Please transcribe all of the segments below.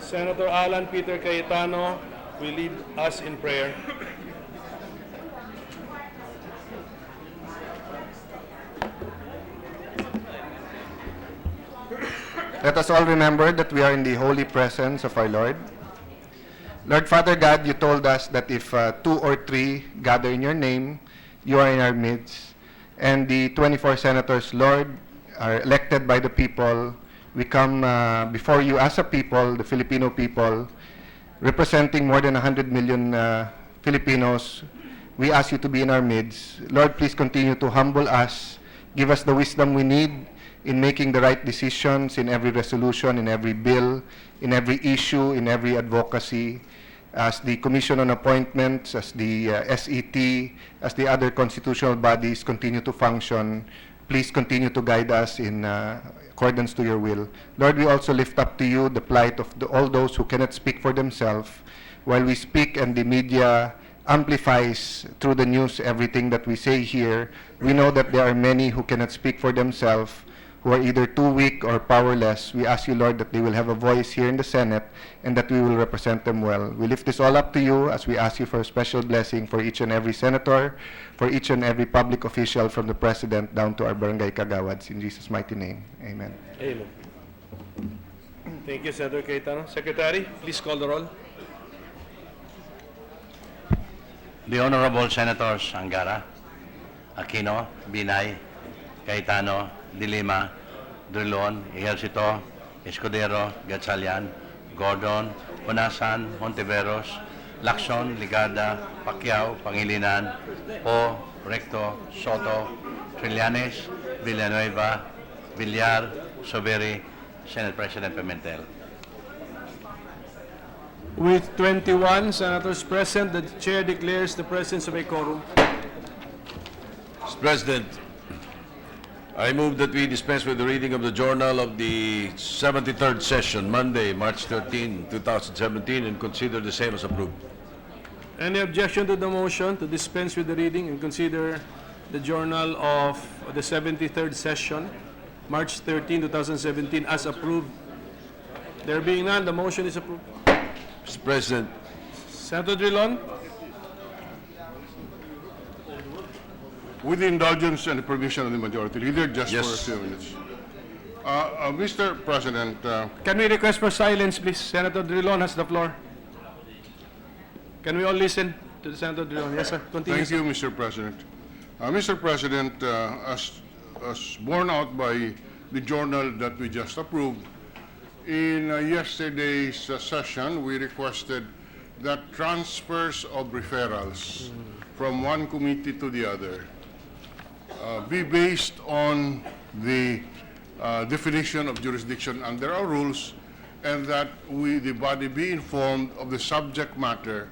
Senator Alan Peter Cayetano will lead us in prayer. Let us all remember that we are in the holy presence of our Lord. Lord Father God, you told us that if 2 or 3 gather in your name, you are in our midst. And the 24 senators, Lord, are elected by the people. We come before you as a people, the Filipino people, representing more than 100 million Filipinos. We ask you to be in our midst. Lord, please continue to humble us. Give us the wisdom we need in making the right decisions in every resolution, in every bill, in every issue, in every advocacy. As the Commission on Appointments, as the SET, as the other constitutional bodies continue to function, please continue to guide us in accordance to your will. Lord, we also lift up to you the plight of all those who cannot speak for themselves. While we speak and the media amplifies through the news everything that we say here, we know that there are many who cannot speak for themselves, who are either too weak or powerless. We ask you, Lord, that they will have a voice here in the Senate and that we will represent them well. We lift this all up to you as we ask you for a special blessing for each and every senator, for each and every public official from the President down to our barangay kagawads. In Jesus' mighty name, amen. Amen. Thank you, Senator Cayetano. Secretary, please call the roll. The Honorable Senators Angara, Aquino, Binay, Cayetano, De Lima, Drilon, Ejercito, Escudero, Gatchalian, Gordon, Honasan, Monteveros, Lacson, Ligarda, Pacquiao, Pangilinan, Po, Recto, Soto, Trillanes, Villanueva, Villar, Soberi, Senate President Pimentel. With 21 senators present, the chair declares the presence of a quorum. Mr. President, I move that we dispense with the reading of the journal of the 73rd session, Monday, March 13, 2017, and consider the same as approved. Any objection to the motion to dispense with the reading and consider the journal of the 73rd session, March 13, 2017, as approved? There being none, the motion is approved. Mr. President, Senator Drilon? With the indulgence and the permission of the Majority Leader, just Yes. for a few minutes. Mr. President, Can we request for silence, please? Senator Drilon has the floor. Can we all listen to the Senator Drilon? Yes, sir. Continue. thank you, Mr. President. Mr. President, as borne out by the journal that we just approved, in yesterday's session, we requested that transfers of referrals from one committee to the other be based on the definition of jurisdiction under our rules, and that the body be informed of the subject matter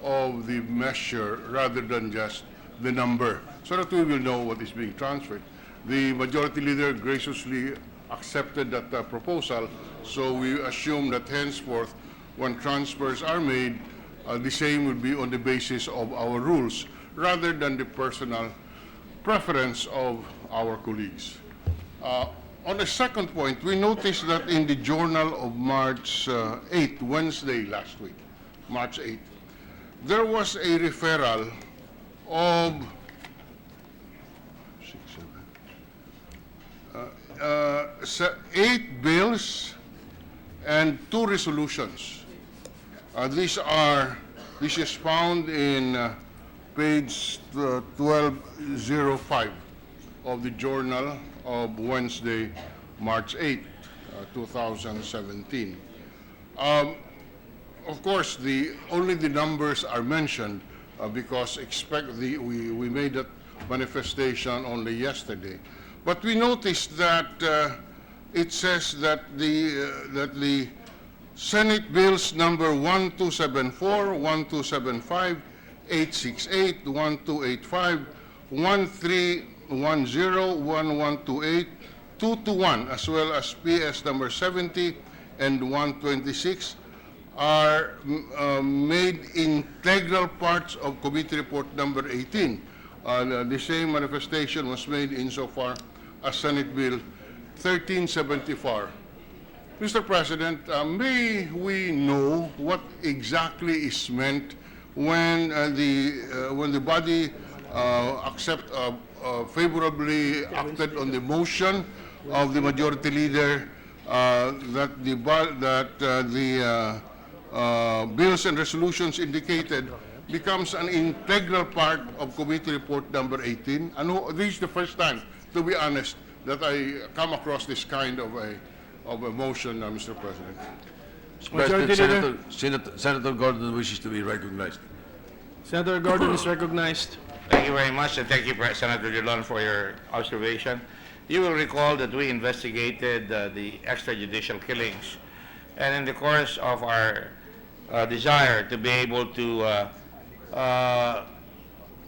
of the measure rather than just the number, so that we will know what is being transferred. The Majority Leader graciously accepted that proposal, so we assume that henceforth, when transfers are made, the same will be on the basis of our rules rather than the personal preference of our colleagues. On the second point, we noticed that in the journal of March 8, Wednesday last week, March 8, there was a referral of 8 bills and 2 resolutions. This is found in page 1205 of the journal of Wednesday, March 8, 2017. Of course, only the numbers are mentioned because we made that manifestation only yesterday. But we noticed that it says that the Senate bills number 1274, 1275, 868, 1285, 1310, 1128, 221, as well as PS number 70 and 126 are made integral parts of Committee Report number 18. The same manifestation was made insofar as Senate Bill 1374 Mr. President, may we know what exactly is meant when the body favorably acted on the motion of the majority leader that the bills and resolutions indicated becomes an integral part of committee report number 18? And this is the first time, to be honest, that I come across this kind of a motion, Mr. President. Majority Leader. Senator Gordon wishes to be recognized. Senator Gordon is recognized. Thank you very much, and thank you, Senator Dillon, for your observation. You will recall that we investigated the extrajudicial killings, and in the course of our desire to be able to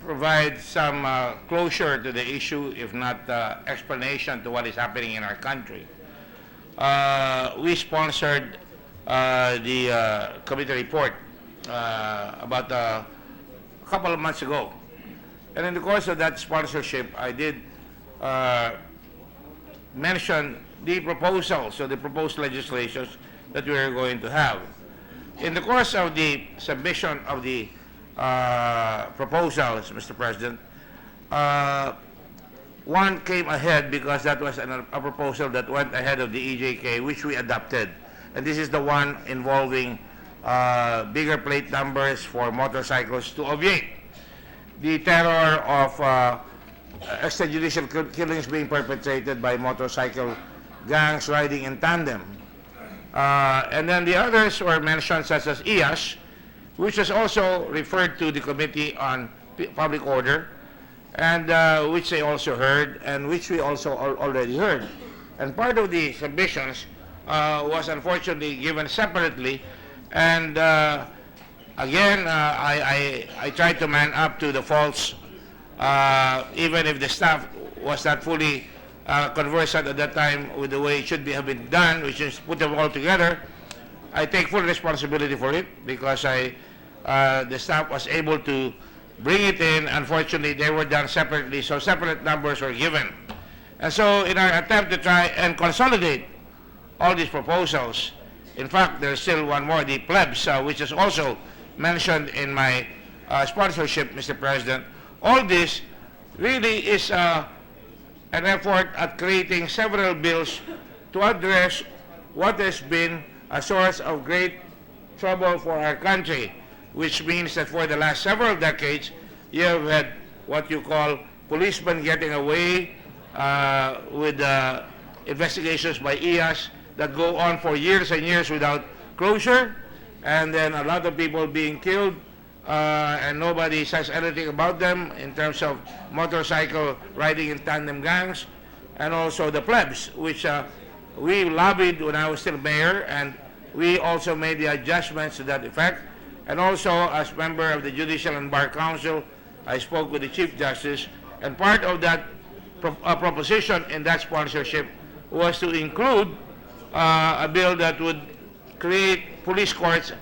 provide some closure to the issue, if not explanation to what is happening in our country, we sponsored the committee report about a couple of months ago. And in the course of that sponsorship, I did mention the proposals, so the proposed legislations that we are going to have. In the course of the submission of the proposals, Mr. President, one came ahead because that was a proposal that went ahead of the EJK, which we adopted. And this is the one involving bigger plate numbers for motorcycles to obviate the terror of extrajudicial killings being perpetrated by motorcycle gangs riding in tandem. And then the others were mentioned, such as IAS, which was also referred to the Committee on Public Order, and which they also heard, and which we also already heard. And part of the submissions was unfortunately given separately, and again, I tried to man up to the faults, even if the staff was not fully conversant at that time with the way it should have been done, which is put them all together. I take full responsibility for it because the staff was able to bring it in. Unfortunately, they were done separately, so separate numbers were given. And so in our attempt to try and consolidate all these proposals, in fact, there's still one more, the plebs, which is also mentioned in my sponsorship, Mr. President. All this really is an effort at creating several bills to address what has been a source of great trouble for our country, which means that for the last several decades, you have had what you call policemen getting away with investigations by IAS that go on for years and years without closure, and then a lot of people being killed, and nobody says anything about them in terms of motorcycle riding in tandem gangs, and also the plebs, which we lobbied when I was still mayor, and we also made the adjustments to that effect. And also, as member of the Judicial and Bar Council, I spoke with the Chief Justice, and part of that proposition in that sponsorship was to include a bill that would create police courts,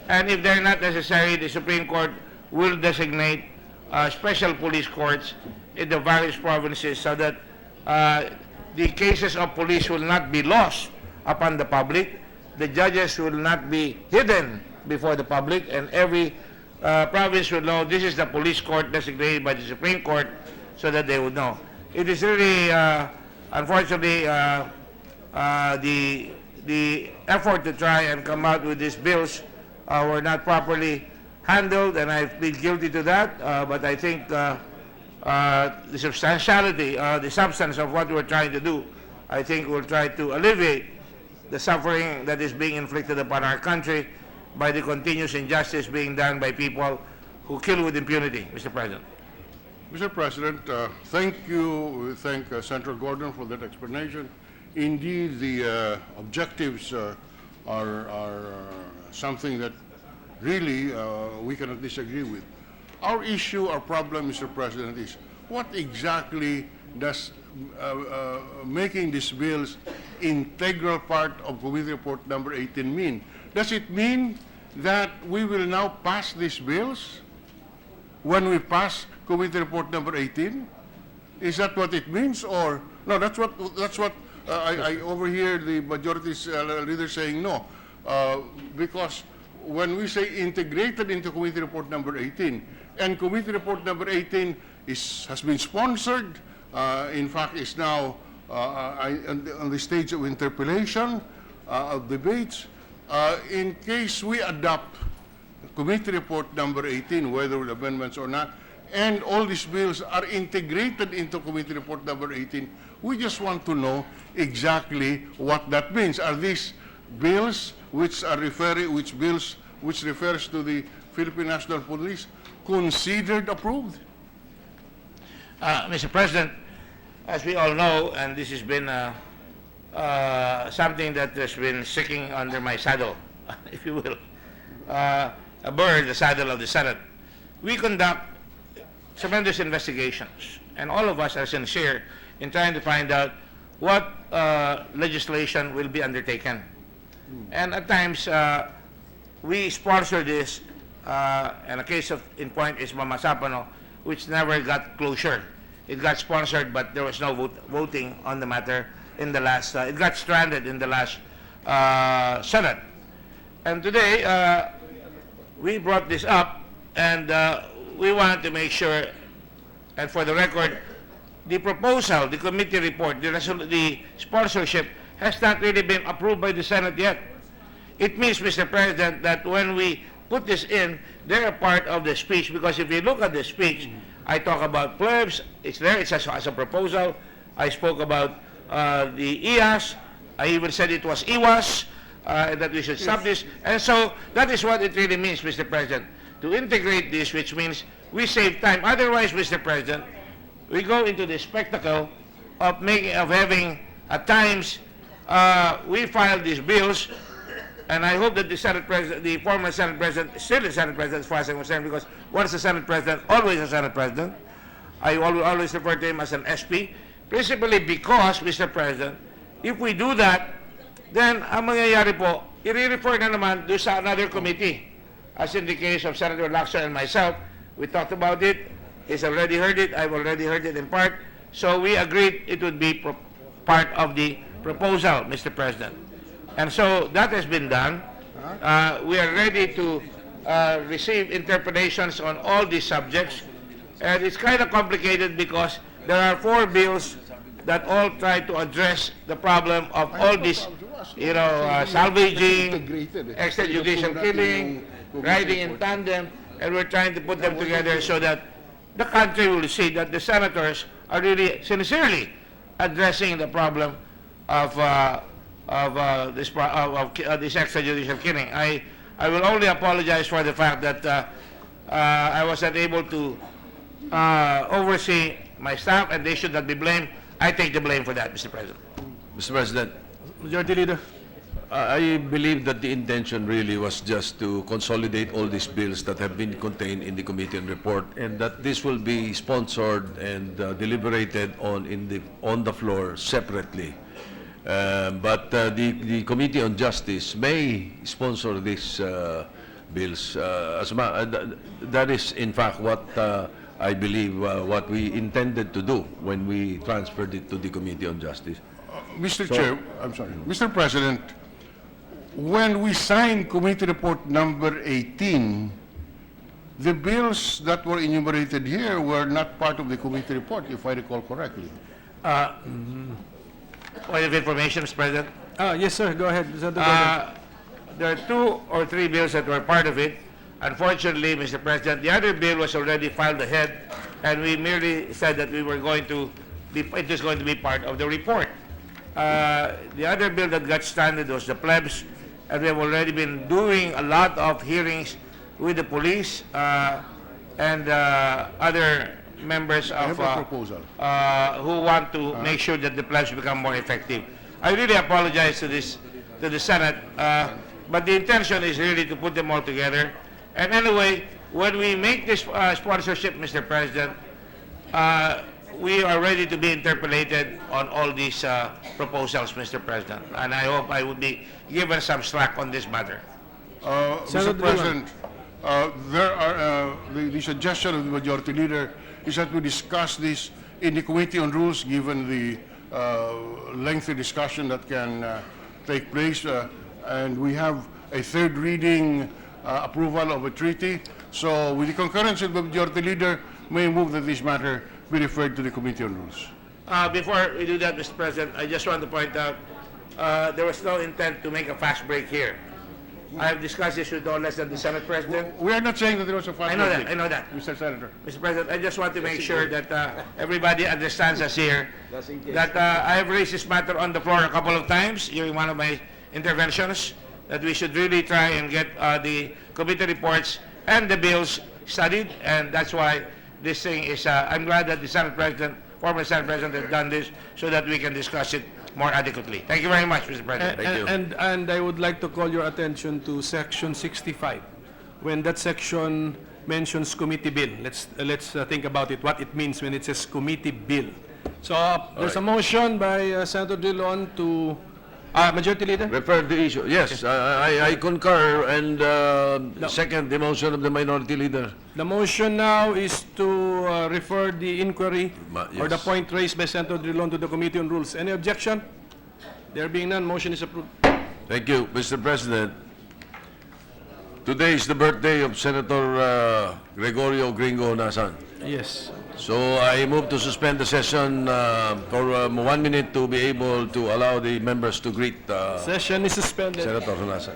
and if they're not necessary, the Supreme Court will designate special police courts in the various provinces so that the cases of police will not be lost upon the public, the judges will not be hidden before the public, and every province will know this is the police court designated by the Supreme Court, so that they would know. It is really, unfortunately, the effort to try and come out with these bills were not properly handled, and I plead guilty to that, but I think the substantiality, the substance of what we're trying to do, I think will try to alleviate the suffering that is being inflicted upon our country by the continuous injustice being done by people who kill with impunity, Mr. President. Mr. President, thank you. We thank Senator Gordon for that explanation. Indeed, the objectives are something that really we cannot disagree with. Our issue, our problem, Mr. President, is what exactly does making these bills integral part of Committee Report number 18 mean? Does it mean that we will now pass these bills when we pass Committee Report number 18? Is that what it means? Or no, that's what I overhear the majority's leader saying no, because when we say integrated into committee report number 18, and committee report number 18 has been sponsored, in fact, is now on the stage of interpellation, of debates. In case we adopt committee report number 18, whether with amendments or not, and all these bills are integrated into committee report number 18, we just want to know exactly what that means. Are these bills which refers to the Philippine National Police considered approved? Mr. President, as we all know, and this has been something that has been sticking under my saddle, if you will, a bird, the saddle of the Senate. We conduct tremendous investigations, and all of us are sincere in trying to find out what legislation will be undertaken. And at times, we sponsor this, and a case in point is Mama Sapano, which never got closure. It got sponsored, but there was no voting on the matter in the last, it got stranded in the last Senate. And today, we brought this up, and we wanted to make sure, and for the record, the proposal, the committee report, the sponsorship has not really been approved by the Senate yet. It means, Mr. President, that when we put this in, they're a part of the speech, because if you look at the speech, I talk about plebs, it's there, it's as a proposal. I spoke about the IAS, I even said it was IWAS, that we should stop this. And so that is what it really means, Mr. President, to integrate this, which means we save time. Otherwise, Mr. President, we go into the spectacle of having, at times, we file these bills, and I hope that the Senate President, the former Senate President, still the Senate President as far as I'm concerned, because once a Senate President, always a Senate President. I always refer to him as an SP, principally because, Mr. President, if we do that, then ang mangyayari po, i-refer na naman doon sa another committee. As in the case of Senator Lacson and myself, we talked about it, he's already heard it, I've already heard it in part, so we agreed it would be part of the proposal, Mr. President. And so that has been done. We are ready to receive interpretations on all these subjects. And it's kind of complicated because there are 4 bills that all try to address the problem of all this, salvaging, extrajudicial killing, riding in tandem, and we're trying to put them together so that the country will see that the senators are really sincerely addressing the problem of this extrajudicial killing. I will only apologize for the fact that I was not able to oversee my staff, and they should not be blamed. I take the blame for that, Mr. President. Mr. President, Majority Leader. I believe that the intention really was just to consolidate all these bills that have been contained in the committee and report, and that this will be sponsored and deliberated on the floor separately. But the Committee on Justice may sponsor these bills. That is, in fact, what I believe what we intended to do when we transferred it to the Committee on Justice. Mr. Chair, I'm sorry. Mr. President, when we signed committee report number 18, the bills that were enumerated here were not part of the committee report, if I recall correctly. Point of information, Mr. President. Yes, sir. Go ahead. Senator Gordon. There are 2 or 3 bills that were part of it. Unfortunately, Mr. President, the other bill was already filed ahead, and we merely said that we were going to it is going to be part of the report. The other bill that got stranded was the plebs, and we have already been doing a lot of hearings with the police and other members of proposal. who want to make sure that the plebs become more effective. I really apologize to the Senate, but the intention is really to put them all together. And anyway, when we make this sponsorship, Mr. President, we are ready to be interpolated on all these proposals, Mr. President. And I hope I will be given some slack on this matter. Mr. President, there are the suggestion of the Majority Leader is that we discuss this in the Committee on Rules, given the lengthy discussion that can take place, and we have a third reading approval of a treaty. So with the concurrence of the Majority Leader, may I move that this matter be referred to the Committee on Rules. Before we do that, Mr. President, I just want to point out, there was no intent to make a fast break here. I have discussed this with no less than the Senate President. We are not saying that there was a fast I know break, that, I know that. Mr. Senator. Mr. President, I just want to make sure that everybody understands us here, that I have raised this matter on the floor a couple of times during one of my interventions, that we should really try and get the committee reports and the bills studied, and that's why this thing is, I'm glad that the Senate President, former Senate President has done this so that we can discuss it more adequately. Thank you very much, Mr. President. Thank you. And I would like to call your attention to Section 65. When that section mentions committee bill, let's think about it, what it means when it says committee bill. So there's a motion by Senator Drilon to, Majority Leader? Refer the issue. Yes, I concur and second the motion of the Minority Leader. The motion now is to refer the inquiry or the Yes. point raised by Senator Drilon to the Committee on Rules. Any objection? There being none, motion is approved. Thank you, Mr. President. Today is the birthday of Senator Gregorio Gringo Nasan. Yes. So I move to suspend the session for 1 minute to be able to allow the members to greet Session is suspended. Senator Nasan.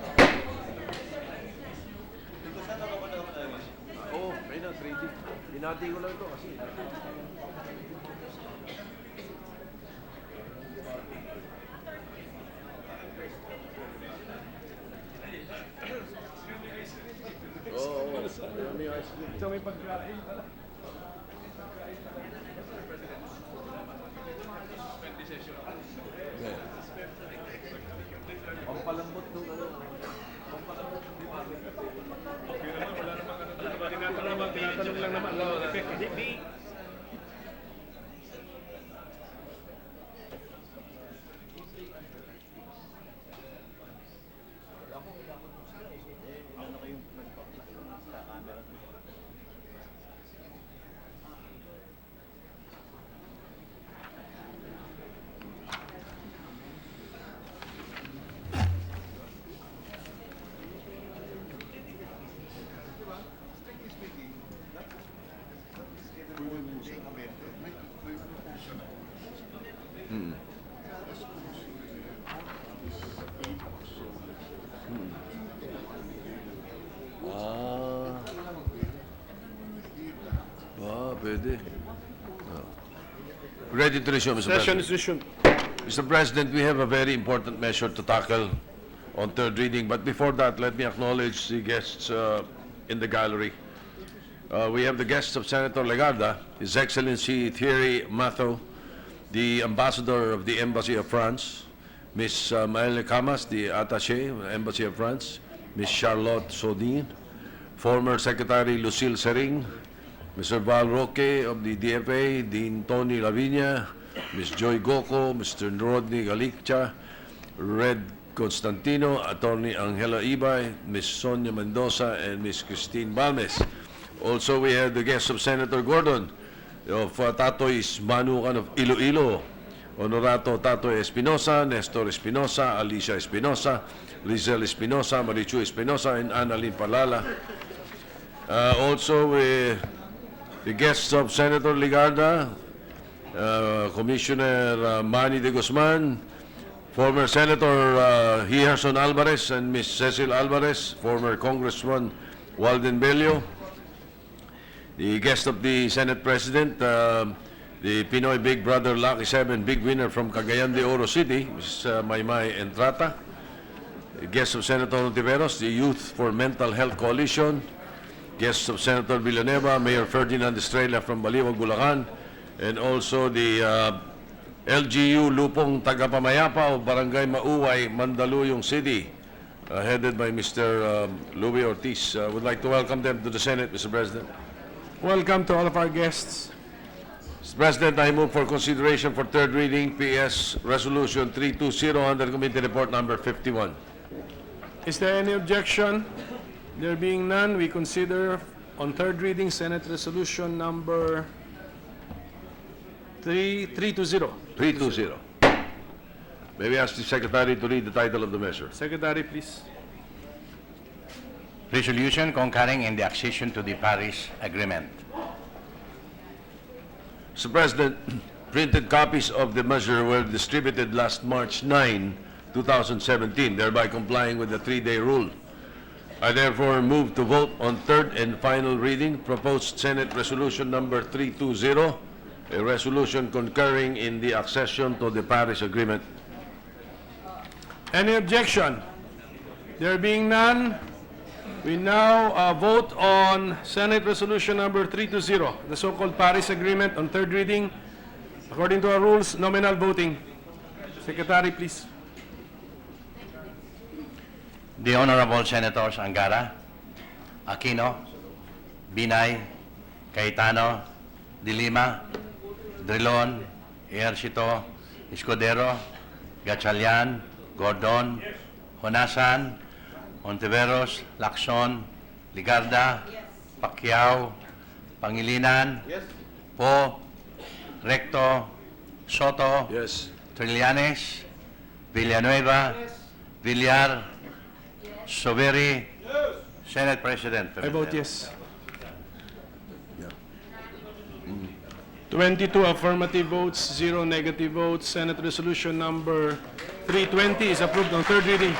Pwede. Ready to resume, Mr. Session President. is resumed. Mr. President, we have a very important measure to tackle on third reading, but before that, let me acknowledge the guests in the gallery. We have the guests of Senator Legarda, His Excellency Thierry Matho, the Ambassador of the Embassy of France, Ms. Maëlle Camas, the Attaché of the Embassy of France, Ms. Charlotte Sodin, former Secretary Lucille Sering, Mr. Val Roque of the DFA, Dean Tony Lavinia, Ms. Joy Goco, Mr. Rodney Galiccha, Red Constantino, Attorney Angela Ibay, Ms. Sonia Mendoza, and Ms. Christine Balmes. Also, we have the guests of Senator Gordon of Tatoy's Manukan of Iloilo, Honorato Tatoy Espinosa, Nestor Espinosa, Alicia Espinosa, Lizelle Espinosa, Marichu Espinosa, and Annalyn Palala. Also, the guests of Senator Legarda, Commissioner Manny de Guzman, former Senator Hierson Alvarez and Ms. Cecil Alvarez, former Congressman Walden Bello, the guest of the Senate President, the Pinoy Big Brother Lucky 7 big winner from Cagayan de Oro City, Ms. Maymay Entrata, the guest of Senator Ontiveros, the Youth for Mental Health Coalition, guests of Senator Villanueva, Mayor Ferdinand Estrella from Baliwag, Bulacan, and also the LGU Lupong Tagapamayapa of Barangay Mauway, Mandaluyong City, headed by Mr. Louis Ortiz. I would like to welcome them to the Senate, Mr. President. Welcome to all of our guests. Mr. President, I move for consideration for third reading PS Resolution 320 under Committee Report Number 51. Is there any objection? There being none, we consider on third reading Senate Resolution number 320. 320. May we ask the Secretary to read the title of the measure? Secretary, please. Resolution concurring in the accession to the Paris Agreement. Mr. President, printed copies of the measure were distributed last March 9, 2017, thereby complying with the 3-day rule. I therefore move to vote on third and final reading proposed Senate Resolution number 320, a resolution concurring in the accession to the Paris Agreement. Any objection? There being none, we now vote on Senate Resolution number 320, the so-called Paris Agreement on third reading. According to our rules, nominal voting. Secretary, please. The Honorable Senators Angara, Aquino, Binay, Cayetano, De Lima, Drilon, Ejercito, Escudero, Gatchalian, Gordon, Honasan, Ontiveros, Lacson, Ligarda, Pacquiao, Pangilinan, Po, Recto, Soto, Yes. Trillanes, Villanueva, Villar, Soberi, Senate President. I vote yes. 22 affirmative votes, 0 negative votes. Senate Resolution number 320 is approved on third reading.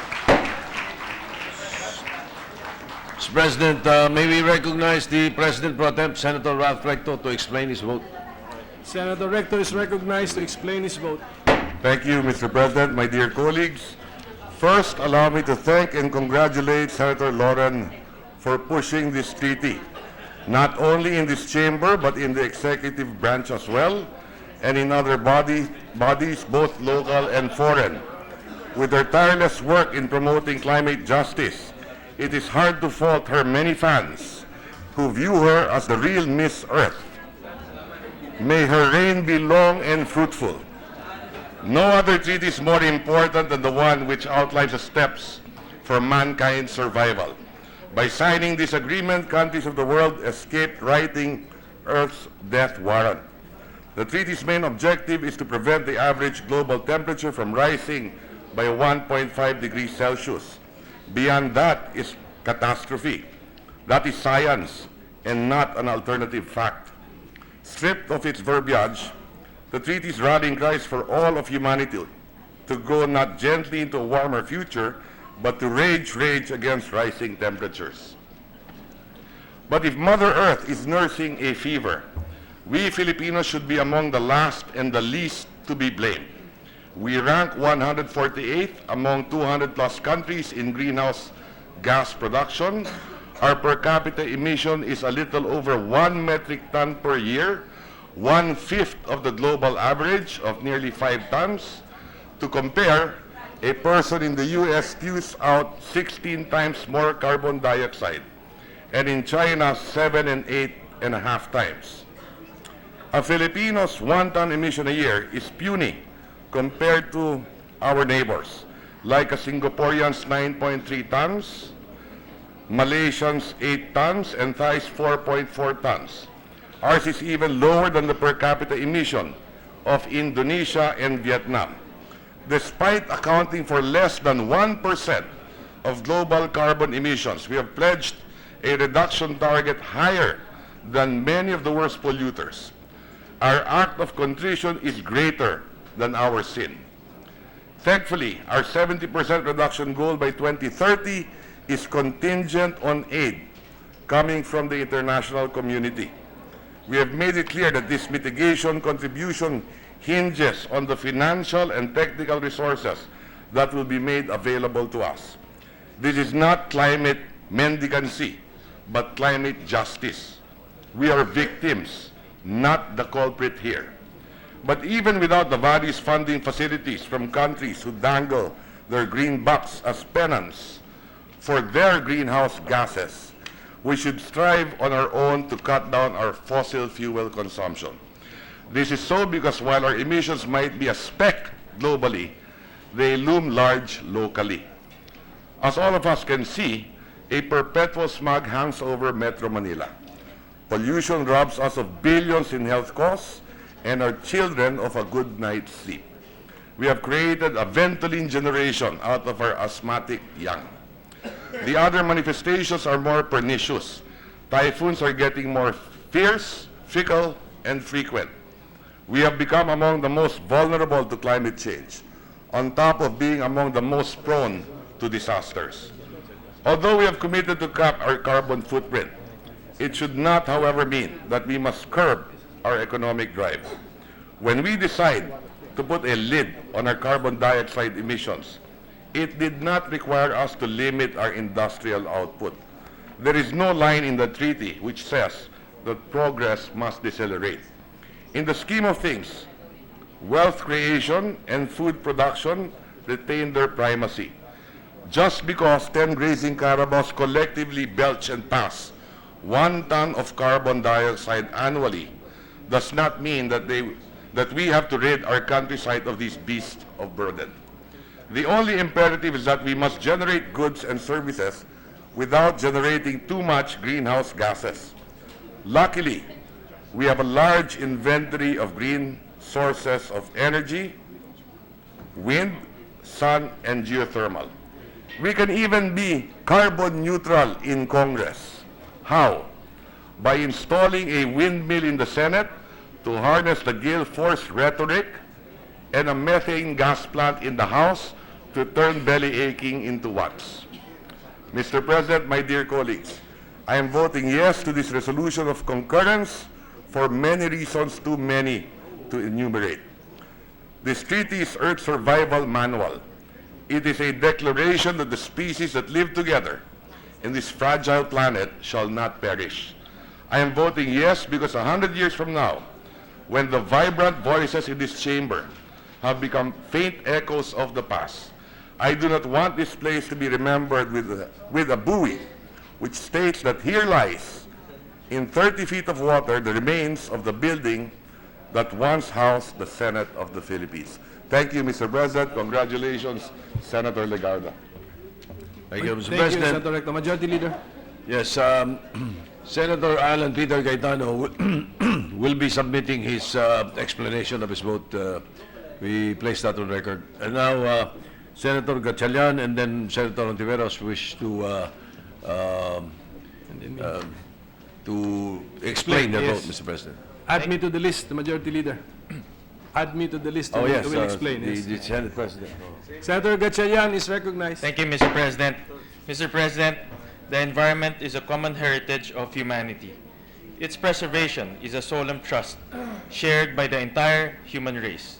Mr. President, may we recognize the President Pro Tem, Senator Ralph Recto, to explain his vote. Senator Recto is recognized to explain his vote. Thank you, Mr. President, my dear colleagues. First, allow me to thank and congratulate Senator Lauren for pushing this treaty, not only in this chamber, but in the executive branch as well, and in other bodies, both local and foreign. With her tireless work in promoting climate justice, it is hard to fault her many fans who view her as the real Miss Earth. May her reign be long and fruitful. No other treaty is more important than the one which outlines the steps for mankind's survival. By signing this agreement, countries of the world escaped writing Earth's death warrant. The treaty's main objective is to prevent the average global temperature from rising by 1.5 degrees Celsius. Beyond that is catastrophe. That is science and not an alternative fact. Stripped of its verbiage, the treaty's rallying cries for all of humanity to go not gently into a warmer future, but to rage against rising temperatures. But if Mother Earth is nursing a fever, we Filipinos should be among the last and the least to be blamed. We rank 148th among 200 plus countries in greenhouse gas production. Our per capita emission is a little over 1 metric ton per year, 1/5 of the global average of nearly 5 tons. To compare, a person in the US spews out 16 times more carbon dioxide, and in China, 7 and 8.5 times. A Filipino's 1-ton emission a year is puny compared to our neighbors, like a Singaporean's 9.3 tons, Malaysians 8 tons, and Thai's 4.4 tons. Ours is even lower than the per capita emission of Indonesia and Vietnam. Despite accounting for less than 1% of global carbon emissions, we have pledged a reduction target higher than many of the worst polluters. Our act of contrition is greater than our sin. Thankfully, our 70% reduction goal by 2030 is contingent on aid coming from the international community. We have made it clear that this mitigation contribution hinges on the financial and technical resources that will be made available to us. This is not climate mendicancy, but climate justice. We are victims, not the culprit here. But even without the various funding facilities from countries who dangle their green bucks as penance for their greenhouse gases, we should strive on our own to cut down our fossil fuel consumption. This is so because while our emissions might be a speck globally, they loom large locally. As all of us can see, a perpetual smog hangs over Metro Manila. Pollution robs us of billions in health costs and our children of a good night's sleep. We have created a Ventolin generation out of our asthmatic young. The other manifestations are more pernicious. Typhoons are getting more fierce, fickle, and frequent. We have become among the most vulnerable to climate change, on top of being among the most prone to disasters. Although we have committed to cap our carbon footprint, it should not, however, mean that we must curb our economic drive. When we decide to put a lid on our carbon dioxide emissions, it did not require us to limit our industrial output. There is no line in the treaty which says that progress must decelerate. In the scheme of things, wealth creation and food production retain their primacy. Just because 10 grazing carabaos collectively belch and pass 1 ton of carbon dioxide annually does not mean that we have to rid our countryside of these beasts of burden. The only imperative is that we must generate goods and services without generating too much greenhouse gases. Luckily, we have a large inventory of green sources of energy, wind, sun, and geothermal. We can even be carbon neutral in Congress. How? By installing a windmill in the Senate to harness the gale force rhetoric and a methane gas plant in the House to turn belly aching into wax. Mr. President, my dear colleagues, I am voting yes to this resolution of concurrence for many reasons, too many to enumerate. This treaty is Earth's survival manual. It is a declaration that the species that live together in this fragile planet shall not perish. I am voting yes because 100 years from now, when the vibrant voices in this chamber have become faint echoes of the past, I do not want this place to be remembered with a buoy which states that here lies, in 30 feet of water, the remains of the building that once housed the Senate of the Philippines. Thank you, Mr. President. Congratulations, Senator Legarda. Thank you, Mr. Thank you, President. Senator Recto. Majority Leader. Yes, Senator Alan Peter Cayetano will be submitting his explanation of his vote. We place that on record. And now, Senator Gatchalian and then Senator Ontiveros wish to explain their Yes. vote, Mr. President. Add me to the list, the Majority Leader. Add me to the list. Oh, yes, I will explain. Yes. the Senate President. Senator Gatchalian is recognized. Thank you, Mr. President. Mr. President, the environment is a common heritage of humanity. Its preservation is a solemn trust shared by the entire human race.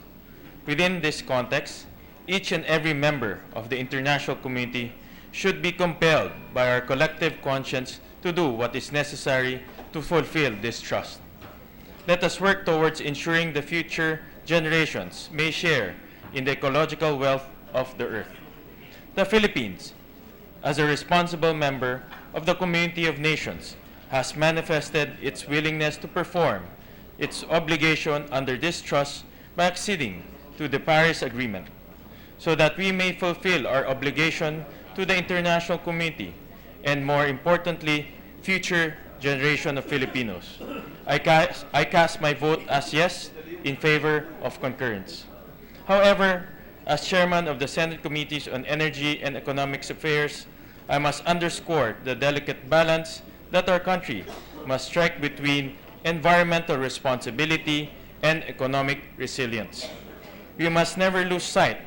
Within this context, each and every member of the international community should be compelled by our collective conscience to do what is necessary to fulfill this trust. Let us work towards ensuring the future generations may share in the ecological wealth of the earth. The Philippines, as a responsible member of the community of nations, has manifested its willingness to perform its obligation under this trust by acceding to the Paris Agreement, so that we may fulfill our obligation to the international community and, more importantly, future generation of Filipinos. I cast my vote as yes in favor of concurrence. However, as chairman of the Senate Committees on Energy and Economic Affairs, I must underscore the delicate balance that our country must strike between environmental responsibility and economic resilience. We must never lose sight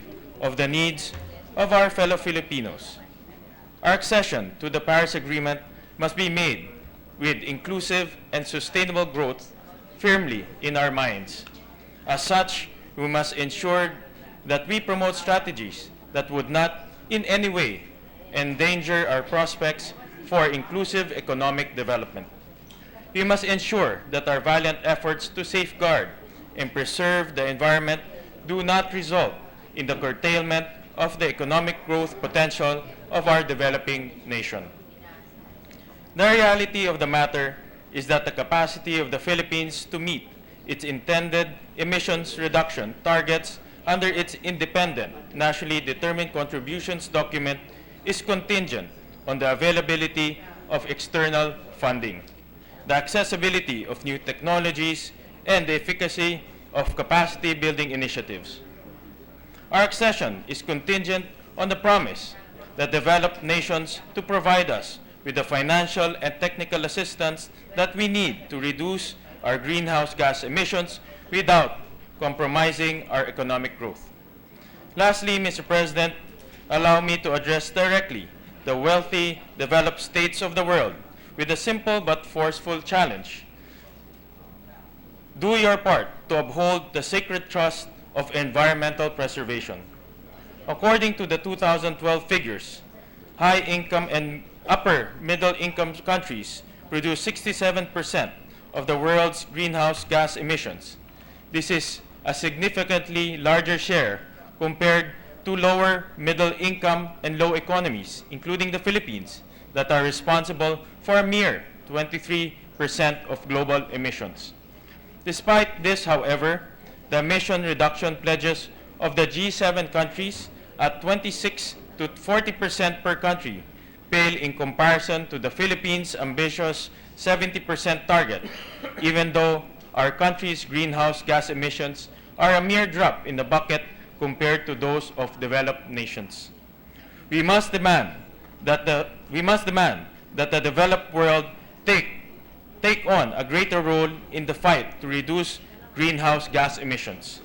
of the needs of our fellow Filipinos. Our accession to the Paris Agreement must be made with inclusive and sustainable growth firmly in our minds. As such, we must ensure that we promote strategies that would not in any way endanger our prospects for inclusive economic development. We must ensure that our valiant efforts to safeguard and preserve the environment do not result in the curtailment of the economic growth potential of our developing nation. The reality of the matter is that the capacity of the Philippines to meet its intended emissions reduction targets under its independent, nationally determined contributions document is contingent on the availability of external funding, the accessibility of new technologies, and the efficacy of capacity building initiatives. Our accession is contingent on the promise that developed nations to provide us with the financial and technical assistance that we need to reduce our greenhouse gas emissions without compromising our economic growth. Lastly, Mr. President, allow me to address directly the wealthy, developed states of the world with a simple but forceful challenge. Do your part to uphold the sacred trust of environmental preservation. According to the 2012 figures, high-income and upper-middle-income countries produce 67% of the world's greenhouse gas emissions. This is a significantly larger share compared to lower middle-income and low economies, including the Philippines, that are responsible for a mere 23% of global emissions. Despite this, however, the emission reduction pledges of the G7 countries at 26 to 40% per country pale in comparison to the Philippines' ambitious 70% target, even though our country's greenhouse gas emissions are a mere drop in the bucket compared to those of developed nations. We must demand that the developed world take on a greater role in the fight to reduce greenhouse gas emissions.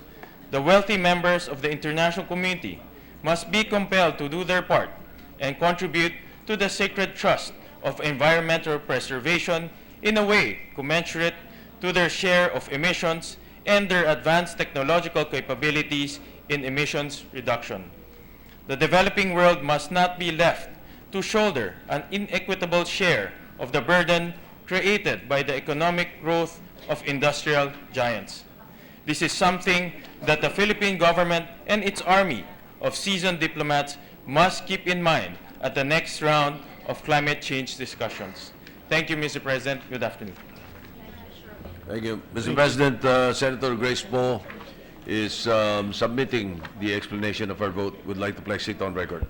The wealthy members of the international community must be compelled to do their part and contribute to the sacred trust of environmental preservation in a way commensurate to their share of emissions and their advanced technological capabilities in emissions reduction. The developing world must not be left to shoulder an inequitable share of the burden created by the economic growth of industrial giants. This is something that the Philippine government and its army of seasoned diplomats must keep in mind at the next round of climate change discussions. Thank you, Mr. President. Good afternoon. Thank you. Mr. President, Senator Grace Poe is submitting the explanation of her vote. Would like to place it on record.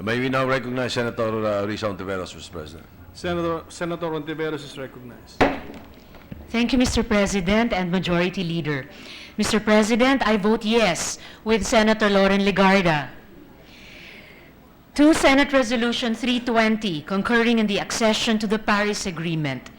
May we now recognize Senator Risa Ontiveros, Mr. President. Senator Ontiveros is recognized. Thank you, Mr. President and Majority Leader. Mr. President, I vote yes with Senator Lauren Legarda. To Senate Resolution 320, concurring in the accession to the Paris Agreement.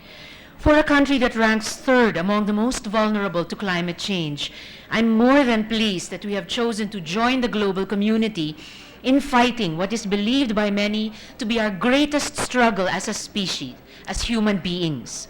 For a country that ranks third among the most vulnerable to climate change, I'm more than pleased that we have chosen to join the global community in fighting what is believed by many to be our greatest struggle as a species, as human beings.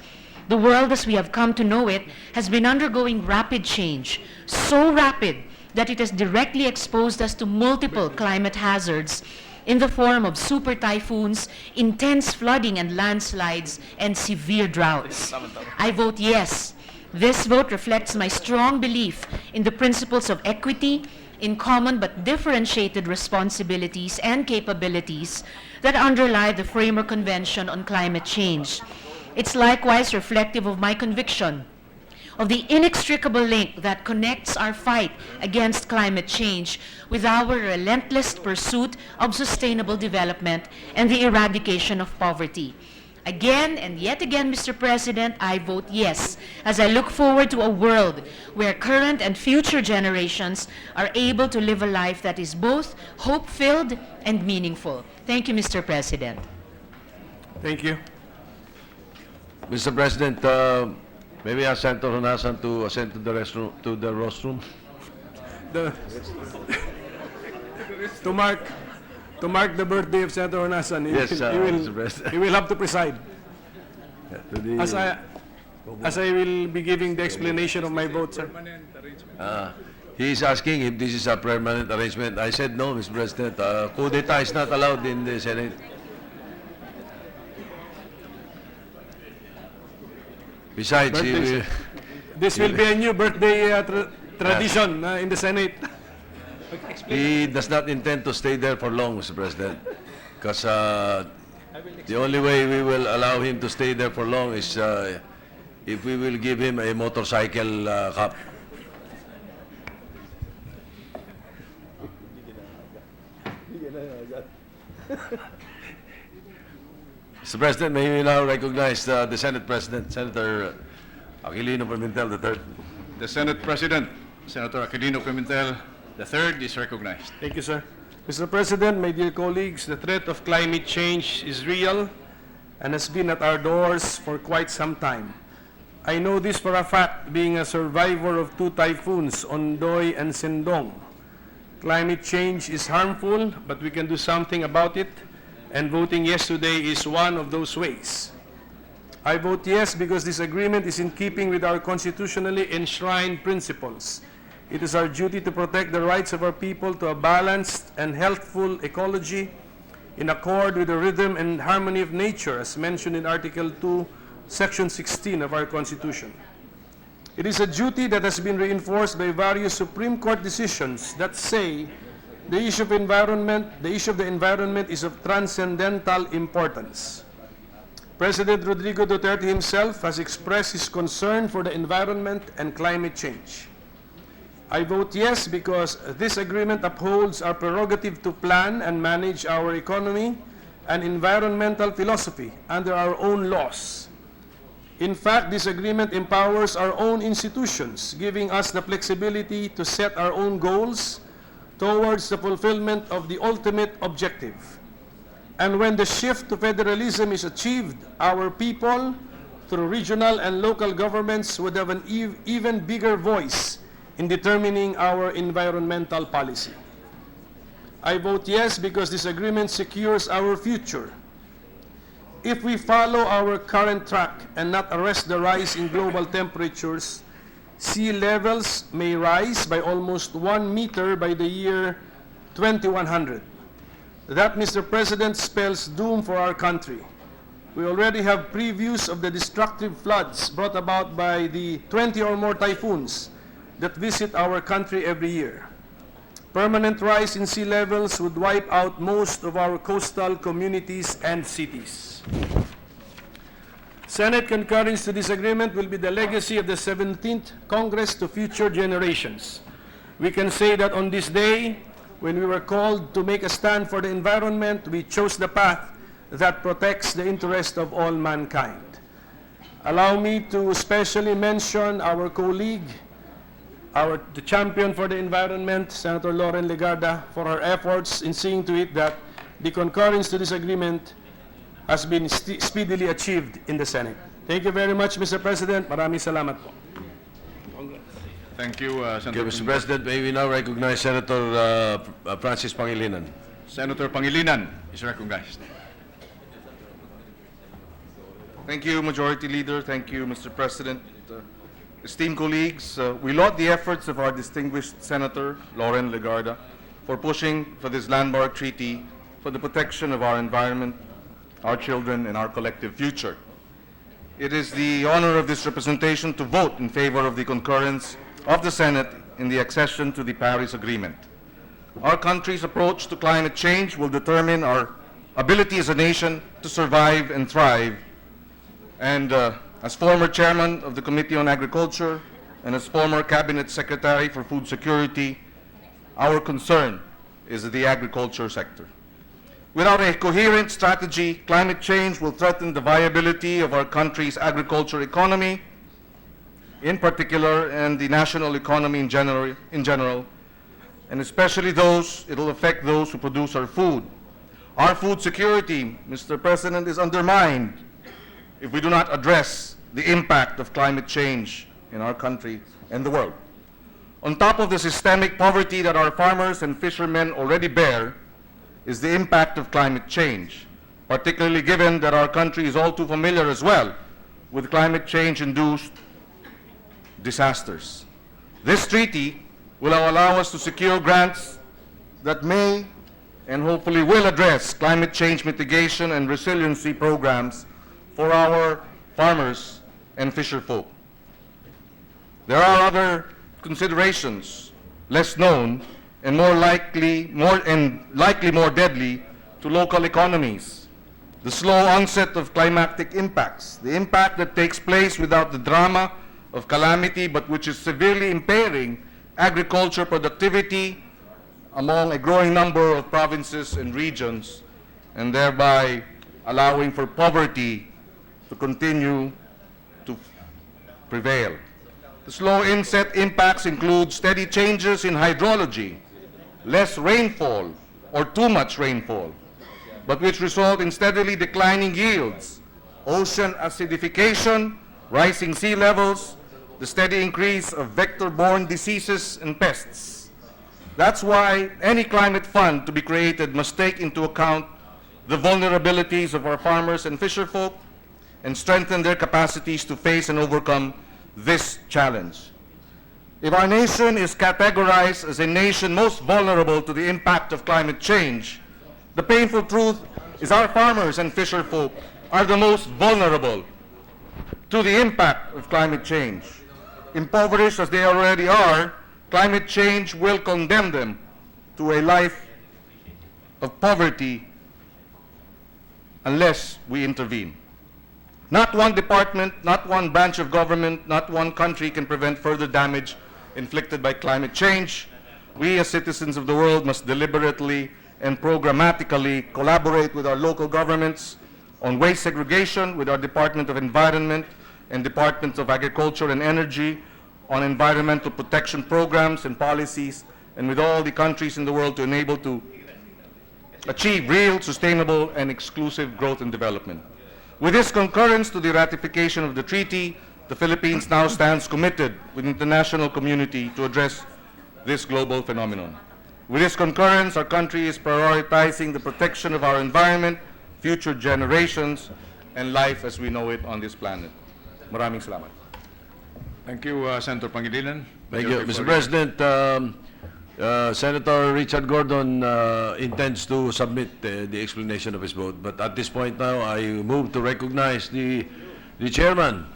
The world as we have come to know it has been undergoing rapid change, so rapid that it has directly exposed us to multiple climate hazards in the form of super typhoons, intense flooding and landslides, and severe droughts. I vote yes. This vote reflects my strong belief in the principles of equity, in common but differentiated responsibilities and capabilities that underlie the Framework Convention on Climate Change. It's likewise reflective of my conviction of the inextricable link that connects our fight against climate change with our relentless pursuit of sustainable development and the eradication of poverty. Again and yet again, Mr. President, I vote yes, as I look forward to a world where current and future generations are able to live a life that is both hope-filled and meaningful. Thank you, Mr. President. Thank you. Mr. President, may we ask Senator Honasan to ascend to the rostrum? The, to mark the birthday of Senator Honasan, Yes, Mr. President. he will have to preside. To the- As I will be giving the explanation of my vote, sir. He is asking if this is a permanent arrangement. I said no, Mr. President. Coup d'etat is not allowed in the Senate. Besides, he Birthday, will, This will be a new birthday tradition in the Senate. he does not intend to stay there for long, Mr. President, because the only way we will allow him to stay there for long is if we will give him a motorcycle cup. Mr. President, may we now recognize the Senate President, Senator Aquilino Pimentel III. The Senate President, Senator Aquilino Pimentel, The third is recognized. Thank you, sir. Mr. President, my dear colleagues, the threat of climate change is real and has been at our doors for quite some time. I know this for a fact, being a survivor of two typhoons, Ondoy and Sendong. Climate change is harmful, but we can do something about it, and voting yes today is one of those ways. I vote yes because this agreement is in keeping with our constitutionally enshrined principles. It is our duty to protect the rights of our people to a balanced and healthful ecology in accord with the rhythm and harmony of nature, as mentioned in Article 2, Section 16 of our Constitution. It is a duty that has been reinforced by various Supreme Court decisions that say the issue of the environment is of transcendental importance. President Rodrigo Duterte himself has expressed his concern for the environment and climate change. I vote yes because this agreement upholds our prerogative to plan and manage our economy and environmental philosophy under our own laws. In fact, this agreement empowers our own institutions, giving us the flexibility to set our own goals towards the fulfillment of the ultimate objective. And when the shift to federalism is achieved, our people, through regional and local governments, would have an even bigger voice in determining our environmental policy. I vote yes because this agreement secures our future. If we follow our current track and not arrest the rise in global temperatures, sea levels may rise by almost 1 meter by the year 2100. That, Mr. President, spells doom for our country. We already have previews of the destructive floods brought about by the 20 or more typhoons that visit our country every year. Permanent rise in sea levels would wipe out most of our coastal communities and cities. Senate concurrence to this agreement will be the legacy of the 17th Congress to future generations. We can say that on this day, when we were called to make a stand for the environment, we chose the path that protects the interest of all mankind. Allow me to especially mention our colleague, the champion for the environment, Senator Lauren Legarda, for her efforts in seeing to it that the concurrence to this agreement has been speedily achieved in the Senate. Thank you very much, Mr. President. Maraming salamat po. Thank you, Okay, Senator. Mr. President, may we now recognize Senator Francis Pangilinan. Senator Pangilinan is recognized. Thank you, Majority Leader. Thank you, Mr. President. Esteemed colleagues, we laud the efforts of our distinguished Senator, Lauren Legarda, for pushing for this landmark treaty for the protection of our environment, our children, and our collective future. It is the honor of this representation to vote in favor of the concurrence of the Senate in the accession to the Paris Agreement. Our country's approach to climate change will determine our ability as a nation to survive and thrive. And as former chairman of the Committee on Agriculture and as former Cabinet Secretary for Food Security, our concern is the agriculture sector. Without a coherent strategy, climate change will threaten the viability of our country's agriculture economy, in particular, and the national economy in general, and especially it'll affect those who produce our food. Our food security, Mr. President, is undermined if we do not address the impact of climate change in our country and the world. On top of the systemic poverty that our farmers and fishermen already bear is the impact of climate change, particularly given that our country is all too familiar as well with climate change-induced disasters. This treaty will allow us to secure grants that may and hopefully will address climate change mitigation and resiliency programs for our farmers and fisherfolk. There are other considerations less known and likely more deadly to local economies. The slow onset of climatic impacts, the impact that takes place without the drama of calamity but which is severely impairing agriculture productivity among a growing number of provinces and regions, and thereby allowing for poverty to continue to prevail. The slow inset impacts include steady changes in hydrology, less rainfall or too much rainfall, but which result in steadily declining yields, ocean acidification, rising sea levels, the steady increase of vector-borne diseases and pests. That's why any climate fund to be created must take into account the vulnerabilities of our farmers and fisherfolk and strengthen their capacities to face and overcome this challenge. If our nation is categorized as a nation most vulnerable to the impact of climate change, the painful truth is our farmers and fisherfolk are the most vulnerable to the impact of climate change. Impoverished as they already are, climate change will condemn them to a life of poverty unless we intervene. Not one department, not one branch of government, not one country can prevent further damage inflicted by climate change. We as citizens of the world must deliberately and programmatically collaborate with our local governments on waste segregation, with our Department of Environment and Departments of Agriculture and Energy, on environmental protection programs and policies, and with all the countries in the world to enable to achieve real, sustainable, and exclusive growth and development. With this concurrence to the ratification of the treaty, the Philippines now stands committed with the international community to address this global phenomenon. With this concurrence, our country is prioritizing the protection of our environment, future generations, and life as we know it on this planet. Maraming salamat. Thank you, Senator Pangilinan. Thank you. Mr. President, Senator Richard Gordon intends to submit the explanation of his vote, but at this point now, I move to recognize the chairman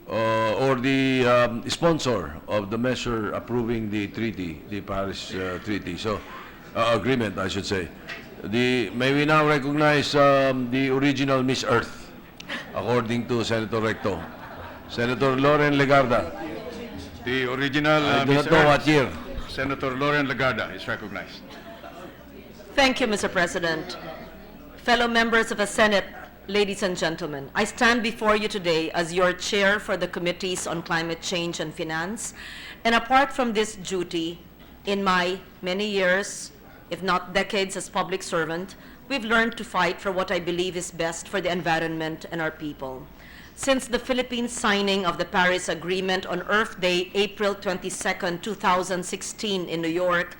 or the sponsor of the measure approving the treaty, the Paris Treaty, so agreement, I should say. May we now recognize the original Miss Earth, according to Senator Recto, Senator Lauren Legarda. The original I do Miss not know Earth, what year. Senator Lauren Legarda is recognized. Thank you, Mr. President. Fellow members of the Senate, ladies and gentlemen, I stand before you today as your chair for the Committees on Climate Change and Finance. And apart from this duty, in my many years, if not decades as public servant, we've learned to fight for what I believe is best for the environment and our people. Since the Philippines signing of the Paris Agreement on Earth Day, April 22nd, 2016 in New York,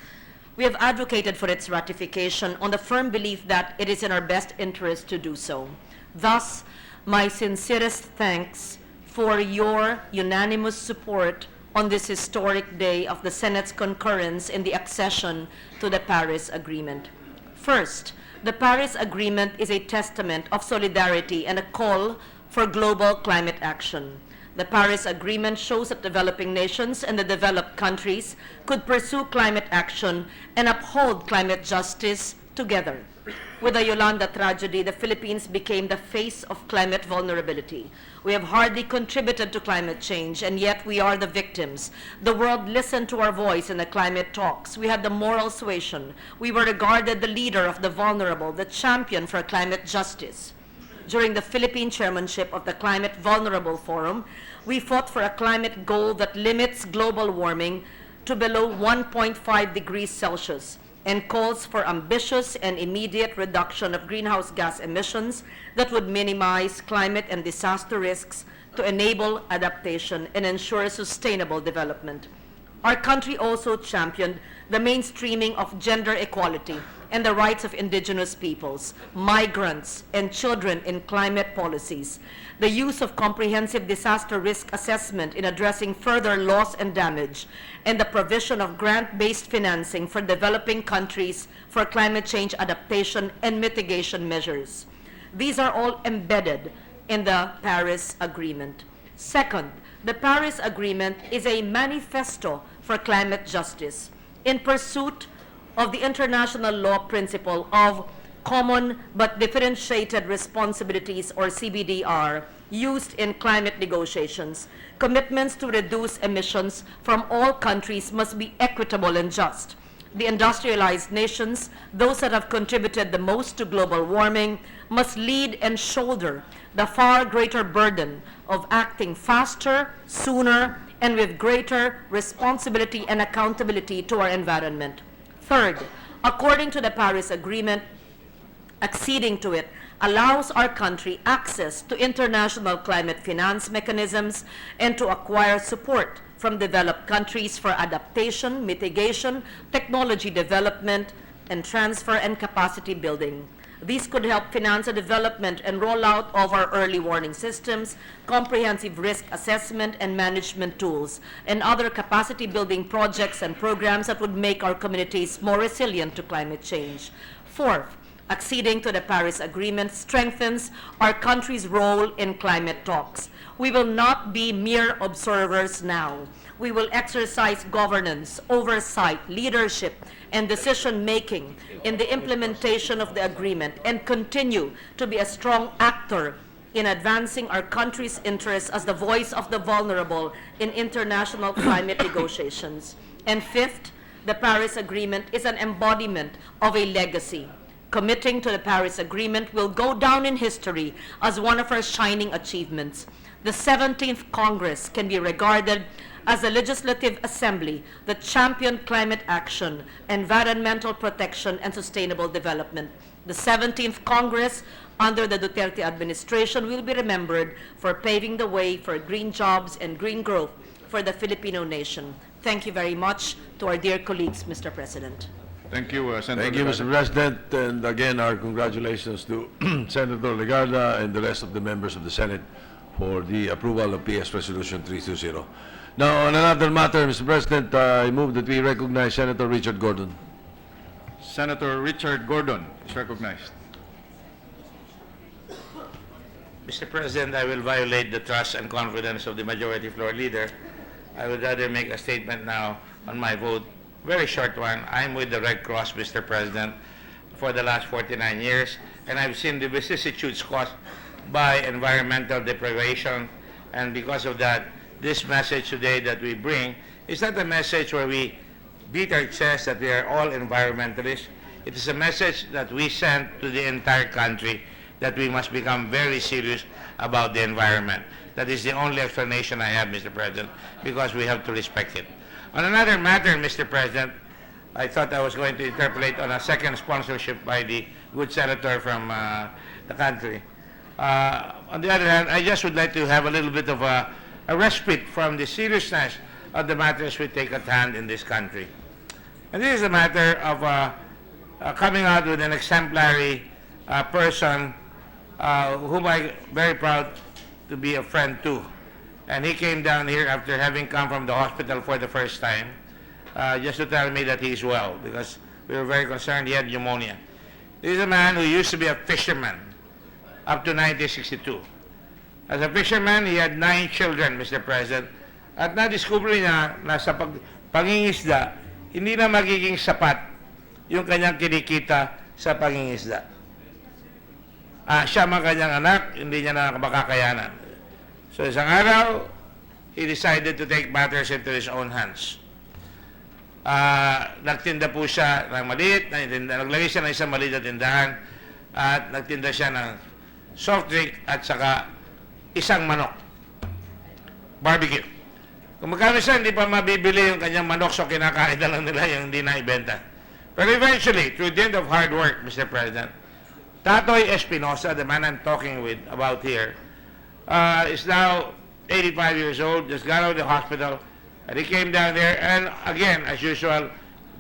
we have advocated for its ratification on the firm belief that it is in our best interest to do so. Thus, my sincerest thanks for your unanimous support on this historic day of the Senate's concurrence in the accession to the Paris Agreement. First, the Paris Agreement is a testament of solidarity and a call for global climate action. The Paris Agreement shows that developing nations and the developed countries could pursue climate action and uphold climate justice together. With the Yolanda tragedy, the Philippines became the face of climate vulnerability. We have hardly contributed to climate change, and yet we are the victims. The world listened to our voice in the climate talks. We had the moral suasion. We were regarded the leader of the vulnerable, the champion for climate justice. During the Philippine chairmanship of the Climate Vulnerable Forum, we fought for a climate goal that limits global warming to below 1.5 degrees Celsius and calls for ambitious and immediate reduction of greenhouse gas emissions that would minimize climate and disaster risks to enable adaptation and ensure sustainable development. Our country also championed the mainstreaming of gender equality and the rights of indigenous peoples, migrants, and children in climate policies, the use of comprehensive disaster risk assessment in addressing further loss and damage, and the provision of grant-based financing for developing countries for climate change adaptation and mitigation measures. These are all embedded in the Paris Agreement. Second, the Paris Agreement is a manifesto for climate justice in pursuit of the international law principle of common but differentiated responsibilities, or CBDR, used in climate negotiations. Commitments to reduce emissions from all countries must be equitable and just. The industrialized nations, those that have contributed the most to global warming, must lead and shoulder the far greater burden of acting faster, sooner, and with greater responsibility and accountability to our environment. Third, according to the Paris Agreement, acceding to it allows our country access to international climate finance mechanisms and to acquire support from developed countries for adaptation, mitigation, technology development, and transfer and capacity building. These could help finance the development and rollout of our early warning systems, comprehensive risk assessment and management tools, and other capacity building projects and programs that would make our communities more resilient to climate change. Fourth, acceding to the Paris Agreement strengthens our country's role in climate talks. We will not be mere observers now. We will exercise governance, oversight, leadership, and decision-making in the implementation of the agreement and continue to be a strong actor in advancing our country's interests as the voice of the vulnerable in international climate negotiations. And fifth, the Paris Agreement is an embodiment of a legacy. Committing to the Paris Agreement will go down in history as one of our shining achievements. The 17th Congress can be regarded as a legislative assembly that championed climate action, environmental protection, and sustainable development. The 17th Congress, under the Duterte administration, will be remembered for paving the way for green jobs and green growth for the Filipino nation. Thank you very much to our dear colleagues, Mr. President. Thank you, Senator. Thank you, Legarda. Mr. President, and again, our congratulations to Senator Legarda and the rest of the members of the Senate for the approval of PS Resolution 320. Now, on another matter, Mr. President, I move that we recognize Senator Richard Gordon. Senator Richard Gordon is recognized. Mr. President, I will violate the trust and confidence of the majority floor leader. I would rather make a statement now on my vote. Very short one. I'm with the Red Cross, Mr. President, for the last 49 years, and I've seen the vicissitudes caused by environmental deprivation, and because of that, this message today that we bring is not a message where we beat our chest that we are all environmentalists. It is a message that we send to the entire country that we must become very serious about the environment. That is the only explanation I have, Mr. President, because we have to respect it. On another matter, Mr. President, I thought I was going to interpolate on a second sponsorship by the good senator from the country. On the other hand, I just would like to have a little bit of a respite from the seriousness of the matters we take at hand in this country. And this is a matter of coming out with an exemplary person whom I'm very proud to be a friend to. And he came down here after having come from the hospital for the first time, just to tell me that he's well, because we were very concerned he had pneumonia. This is a man who used to be a fisherman up to 1962. As a fisherman, he had 9 children, Mr. President. At na-discover niya na sa pangingisda, hindi na magiging sapat yung kanyang kinikita sa pangingisda. Siya mga kanyang anak, hindi niya na makakayanan. So isang araw, he decided to take matters into his own hands. Nagtinda po siya ng maliit, naglagay siya ng isang maliit na tindahan, at nagtinda siya ng soft drink at saka isang manok. Barbecue. Kung magkano siya, hindi pa mabibili yung kanyang manok, so kinakain na lang nila yung hindi na ibenta. But eventually, through the end of hard work, Mr. President, Tatoy Espinosa, the man I'm talking with about here, is now 85 years old, just got out of the hospital, and he came down there, and again, as usual,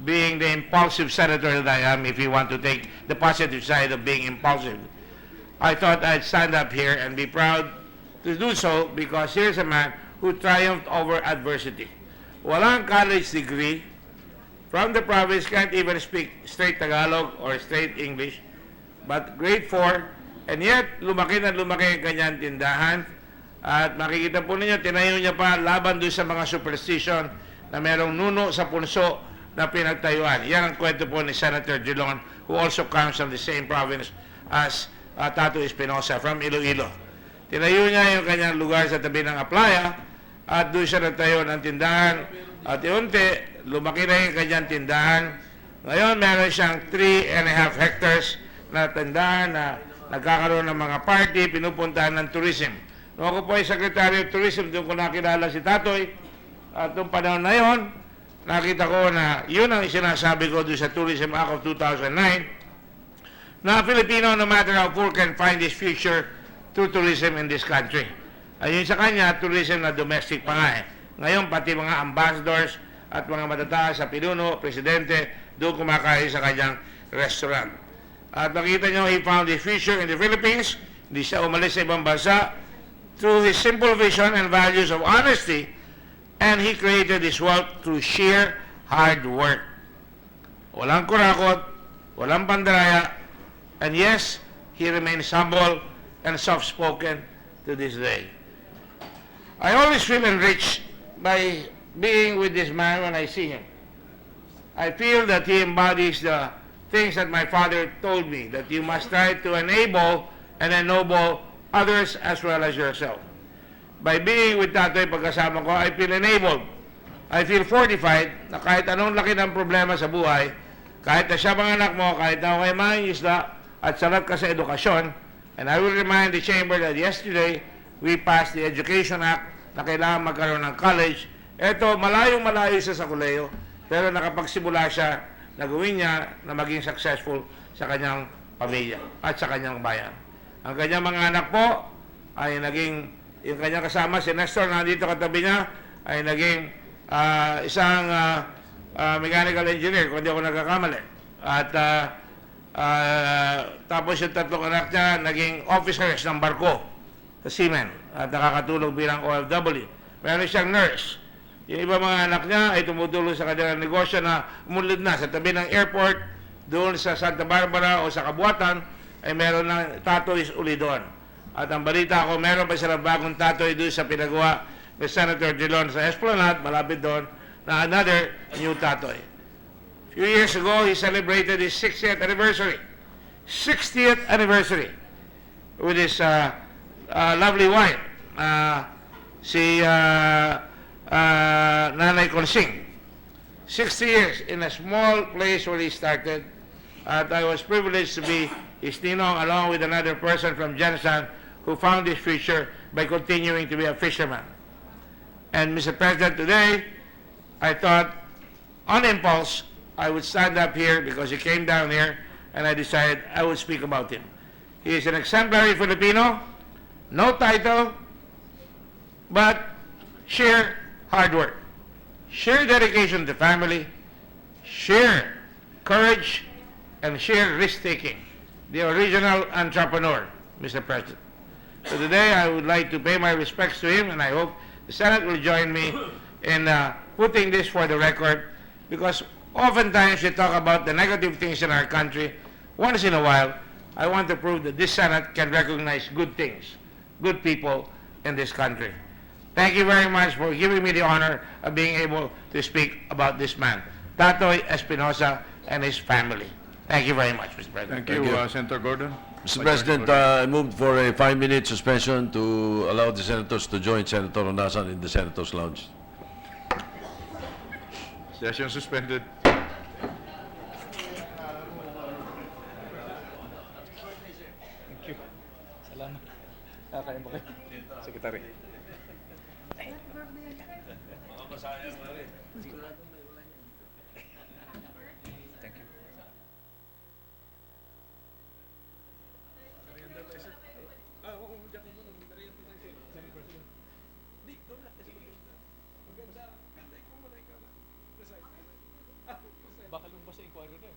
being the impulsive senator that I am, if you want to take the positive side of being impulsive, I thought I'd stand up here and be proud to do so, because here's a man who triumphed over adversity. Walang college degree, from the province, can't even speak straight Tagalog or straight English, but grade 4, and yet lumaki na lumaki ang kanyang tindahan. At makikita po ninyo, tinayo niya pa laban doon sa mga superstition na merong nuno sa punso na pinagtayuan. Yan ang kwento po ni Senator Gilon, who also comes from the same province as Tato Espinosa from Iloilo. Tinayo niya yung kanyang lugar sa tabi ng Aplaya at doon siya nagtayo ng tindahan. At unti, lumaki na yung kanyang tindahan. Ngayon, meron siyang 3.5 hectares na tindahan na nagkakaroon ng mga party, pinupuntahan ng tourism. Noong ako po ay Secretary of Tourism, doon ko nakilala si Tatoy. At noong panahon na yon, nakita ko na yun ang sinasabi ko doon sa Tourism Act of 2009, na Filipino, no matter how poor, can find his future through tourism in this country. Ayun sa kanya, tourism na domestic pa nga eh. Ngayon, pati mga ambassadors at mga matataas sa pinuno, presidente, doon kumakain sa kanyang restaurant. At makita nyo, he found his future in the Philippines. Hindi siya umalis sa ibang bansa through his simple vision and values of honesty, and he created his wealth through sheer hard work. Walang kurakot, walang pandaraya, and yes, he remains humble and soft-spoken to this day. I always feel enriched by being with this man when I see him. I feel that he embodies the things that my father told me, that you must try to enable and ennoble others as well as yourself. By being with Tatoy pagkasama ko, I feel enabled. I feel fortified na kahit anong laki ng problema sa buhay, kahit na siya mga anak mo, kahit na okay mang isla at salat ka sa edukasyon, and I will remind the Chamber that yesterday, we passed the Education Act na kailangan magkaroon ng college. Ito, malayong-malayo siya sa koleyo, pero nakapagsimula siya na gawin niya na maging successful sa kanyang pamilya at sa kanyang bayan. Ang kanyang mga anak po ay naging, yung kanyang kasama, si Nestor, nandito katabi niya, ay naging isang mechanical engineer, kung di ako nagkakamali. At tapos yung tatlong anak niya, naging officers ng barko sa seamen at nakakatulong bilang OFW. Meron siyang nurse. Yung iba mga anak niya ay tumutulong sa kanilang negosyo na umunlad na sa tabi ng airport, doon sa Santa Barbara o sa Kabuatan, ay meron ng tatoys uli doon. At ang balita ko, meron pa silang bagong tatoy doon sa pinagawa ni Senator Dillon sa Esplanade, malapit doon, na another new tatoy. A few years ago, he celebrated his 60th anniversary. 60th anniversary with his lovely wife, si Nanay Consing. 60 years in a small place where he started. At I was privileged to be his ninong along with another person from Jensen who found his future by continuing to be a fisherman. And Mr. President, today, I thought, on impulse, I would stand up here because he came down here, and I decided I would speak about him. He is an exemplary Filipino, no title, but sheer hard work, sheer dedication to family, sheer courage, and sheer risk-taking. The original entrepreneur, Mr. President. So today, I would like to pay my respects to him, and I hope the Senate will join me in putting this for the record, because oftentimes we talk about the negative things in our country. Once in a while, I want to prove that this Senate can recognize good things, good people in this country. Thank you very much for giving me the honor of being able to speak about this man, Tatoy Espinosa, and his family. Thank you very much, Mr. President. Thank you, Senator Gordon. Mr. President, I moved for a 5-minute suspension to allow the senators to join Senator Onasan in the Senators' Lounge. Session suspended. Salamat. Kakain ba kayo? Sekretary. Thank you. Baka lumabas sa inquiry na eh.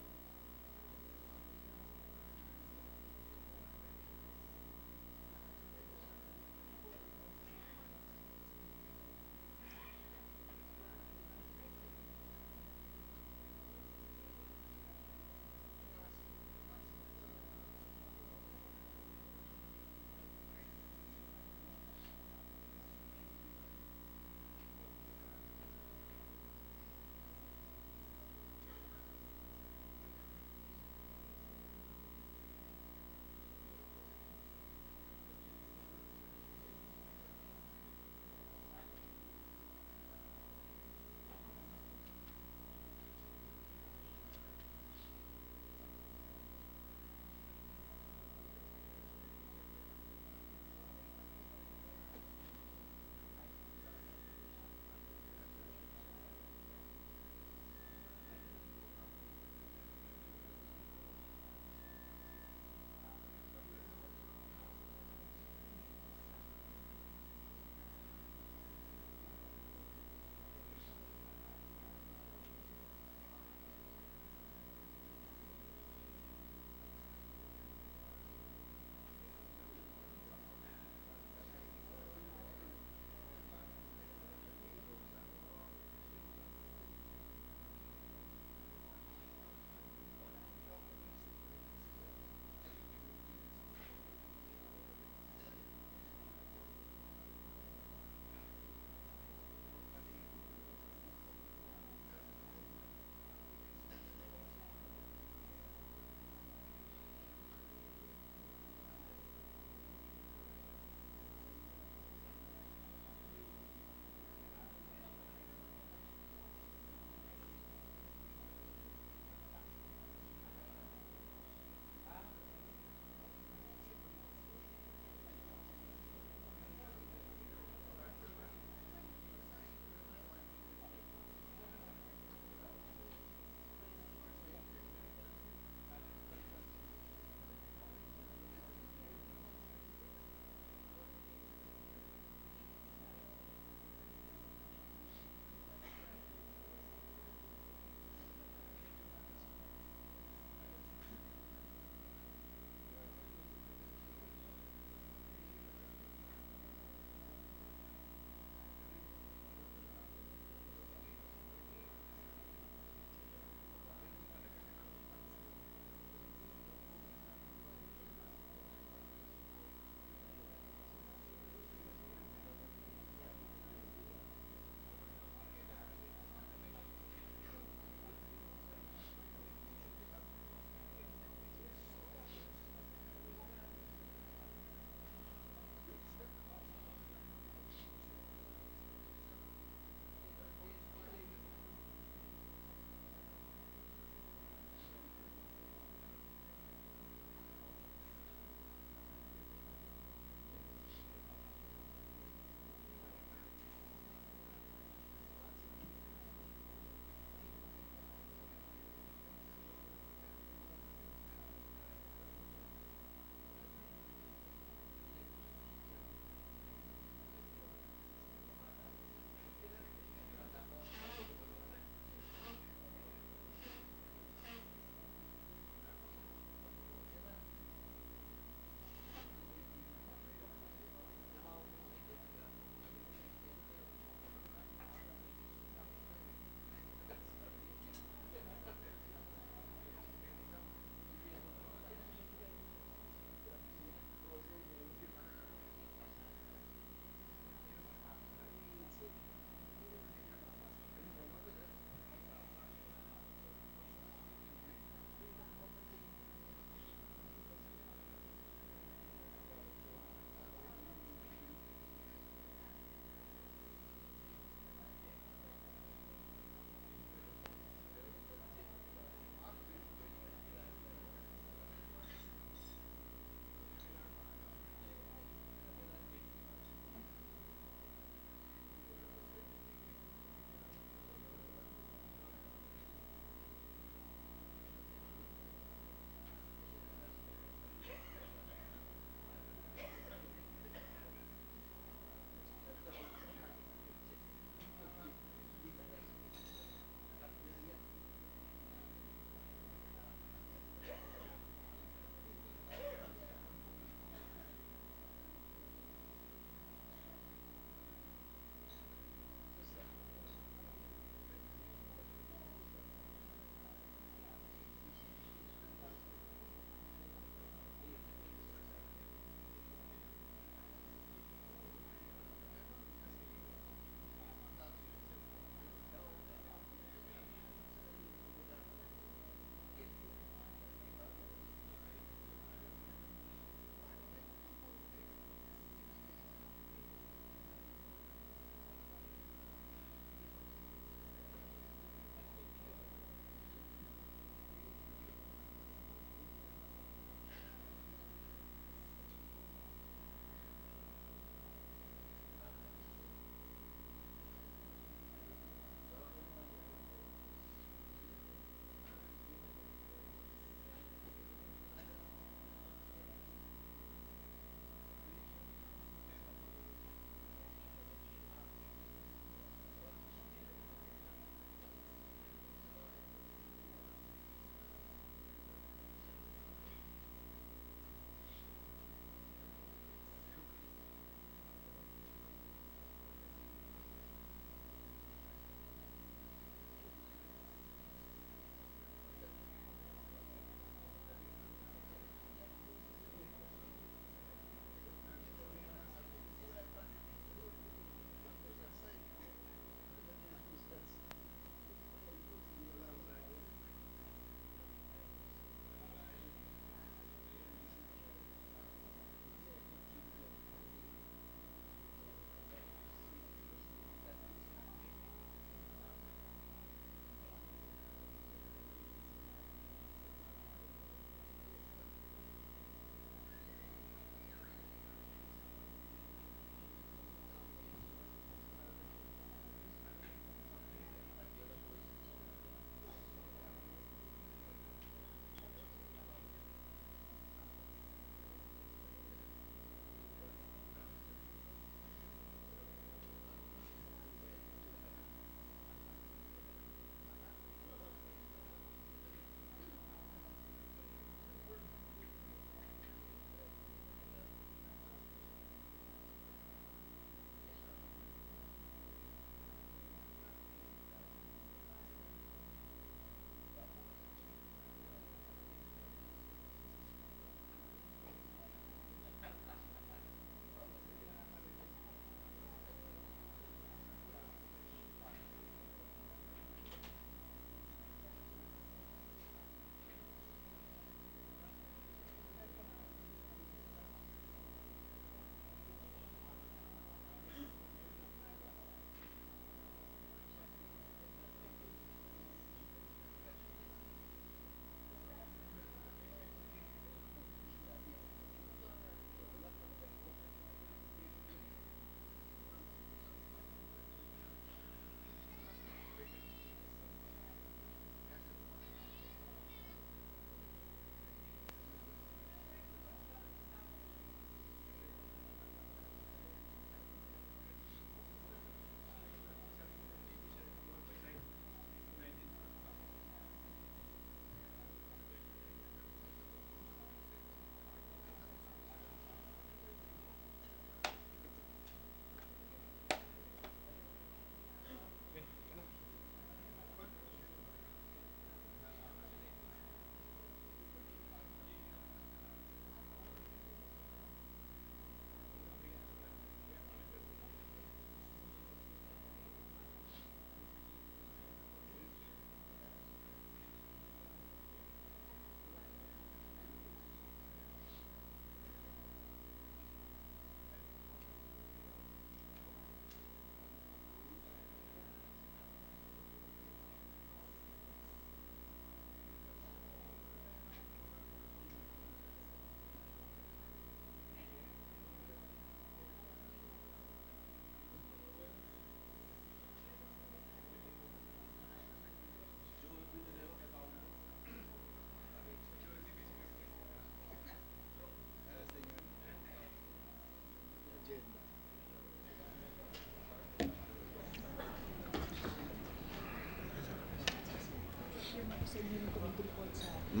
We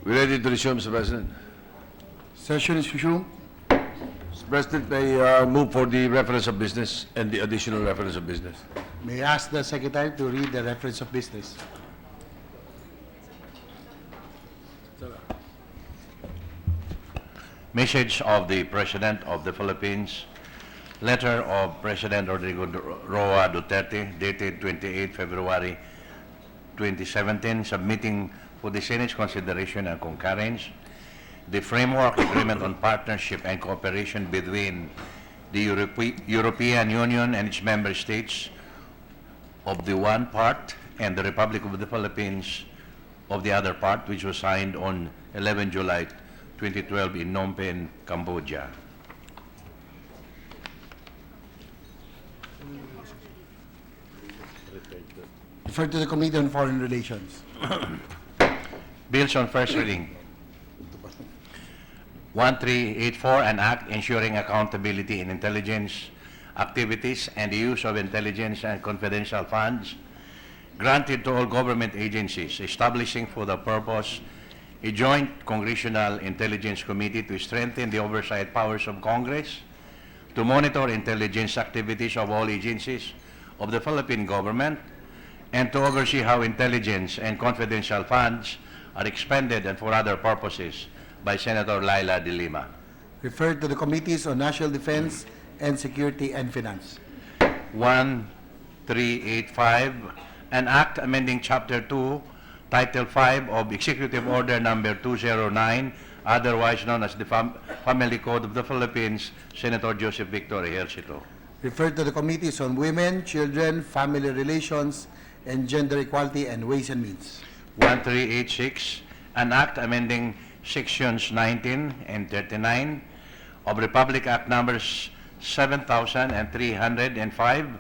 ready to resume, Mr. President? Session is resumed. Mr. President, may move for the reference of business and the additional reference of business. May I ask the Secretary to read the reference of business? Message of the President of the Philippines, letter of President Rodrigo Roa Duterte dated 28 February 2017, submitting for the Senate's consideration and concurrence the framework agreement on partnership and cooperation between the European Union and its member states of the one part and the Republic of the Philippines of the other part, which was signed on 11 July 2012 in Phnom Penh, Cambodia. Referred to the Committee on Foreign Relations. Bills on first reading. 1384, an act ensuring accountability in intelligence activities and the use of intelligence and confidential funds granted to all government agencies, establishing for the purpose a joint Congressional Intelligence Committee to strengthen the oversight powers of Congress, to monitor intelligence activities of all agencies of the Philippine government, and to oversee how intelligence and confidential funds are expended and for other purposes by Senator Laila de Lima. Referred to the Committees on National Defense and Security and Finance. 1385, an act amending Chapter 2, Title 5 of Executive Order Number 209, otherwise known as the Family Code of the Philippines, Senator Joseph Victor Ejercito. Referred to the Committees on Women, Children, Family Relations, and Gender Equality and Ways and Means. 1386, an act amending Sections 19 and 39 of Republic Act Numbers 7305,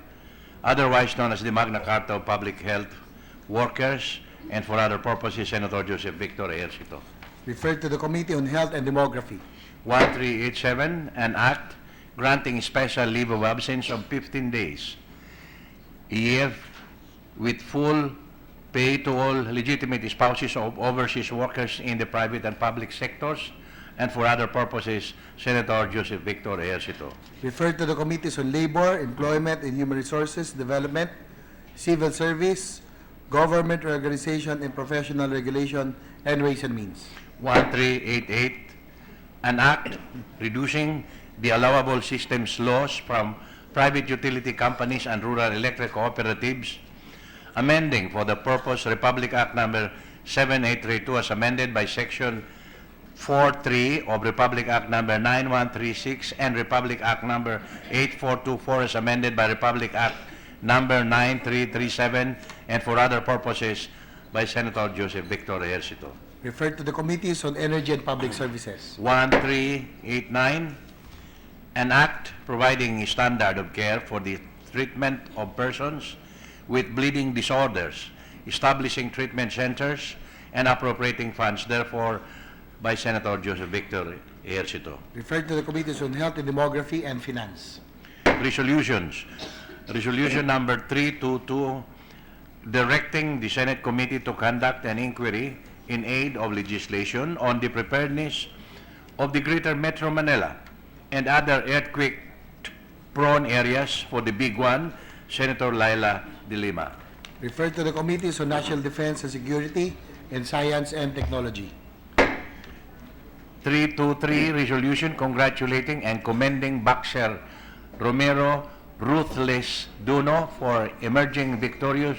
otherwise known as the Magna Carta of Public Health Workers, and for other purposes, Senator Joseph Victor Ejercito. Referred to the Committee on Health and Demography. 1387, an act granting special leave of absence of 15 days a year with full pay to all legitimate spouses of overseas workers in the private and public sectors, and for other purposes, Senator Joseph Victor Ejercito. Referred to the Committees on Labor, Employment and Human Resources, Development, Civil Service, Government Organization and Professional Regulation, and Ways and Means. 1388, an act reducing the allowable systems loss from private utility companies and rural electric cooperatives, amending for the purpose Republic Act Number 7832 as amended by Section 43 of Republic Act Number 9136 and Republic Act Number 8424 as amended by Republic Act Number 9337, and for other purposes by Senator Joseph Victor Ejercito. Referred to the Committees on Energy and Public Services. 1389, an act providing a standard of care for the treatment of persons with bleeding disorders, establishing treatment centers, and appropriating funds, therefore, by Senator Joseph Victor Ejercito. Referred to the Committees on Health and Demography and Finance. Resolutions. Resolution number 322, directing the Senate Committee to conduct an inquiry in aid of legislation on the preparedness of the Greater Metro Manila and other earthquake-prone areas for the Big One, Senator Laila de Lima. Referred to the Committees on National Defense and Security and Science and Technology. 323, resolution congratulating and commending Boxer Romero Ruthless Duno for emerging victorious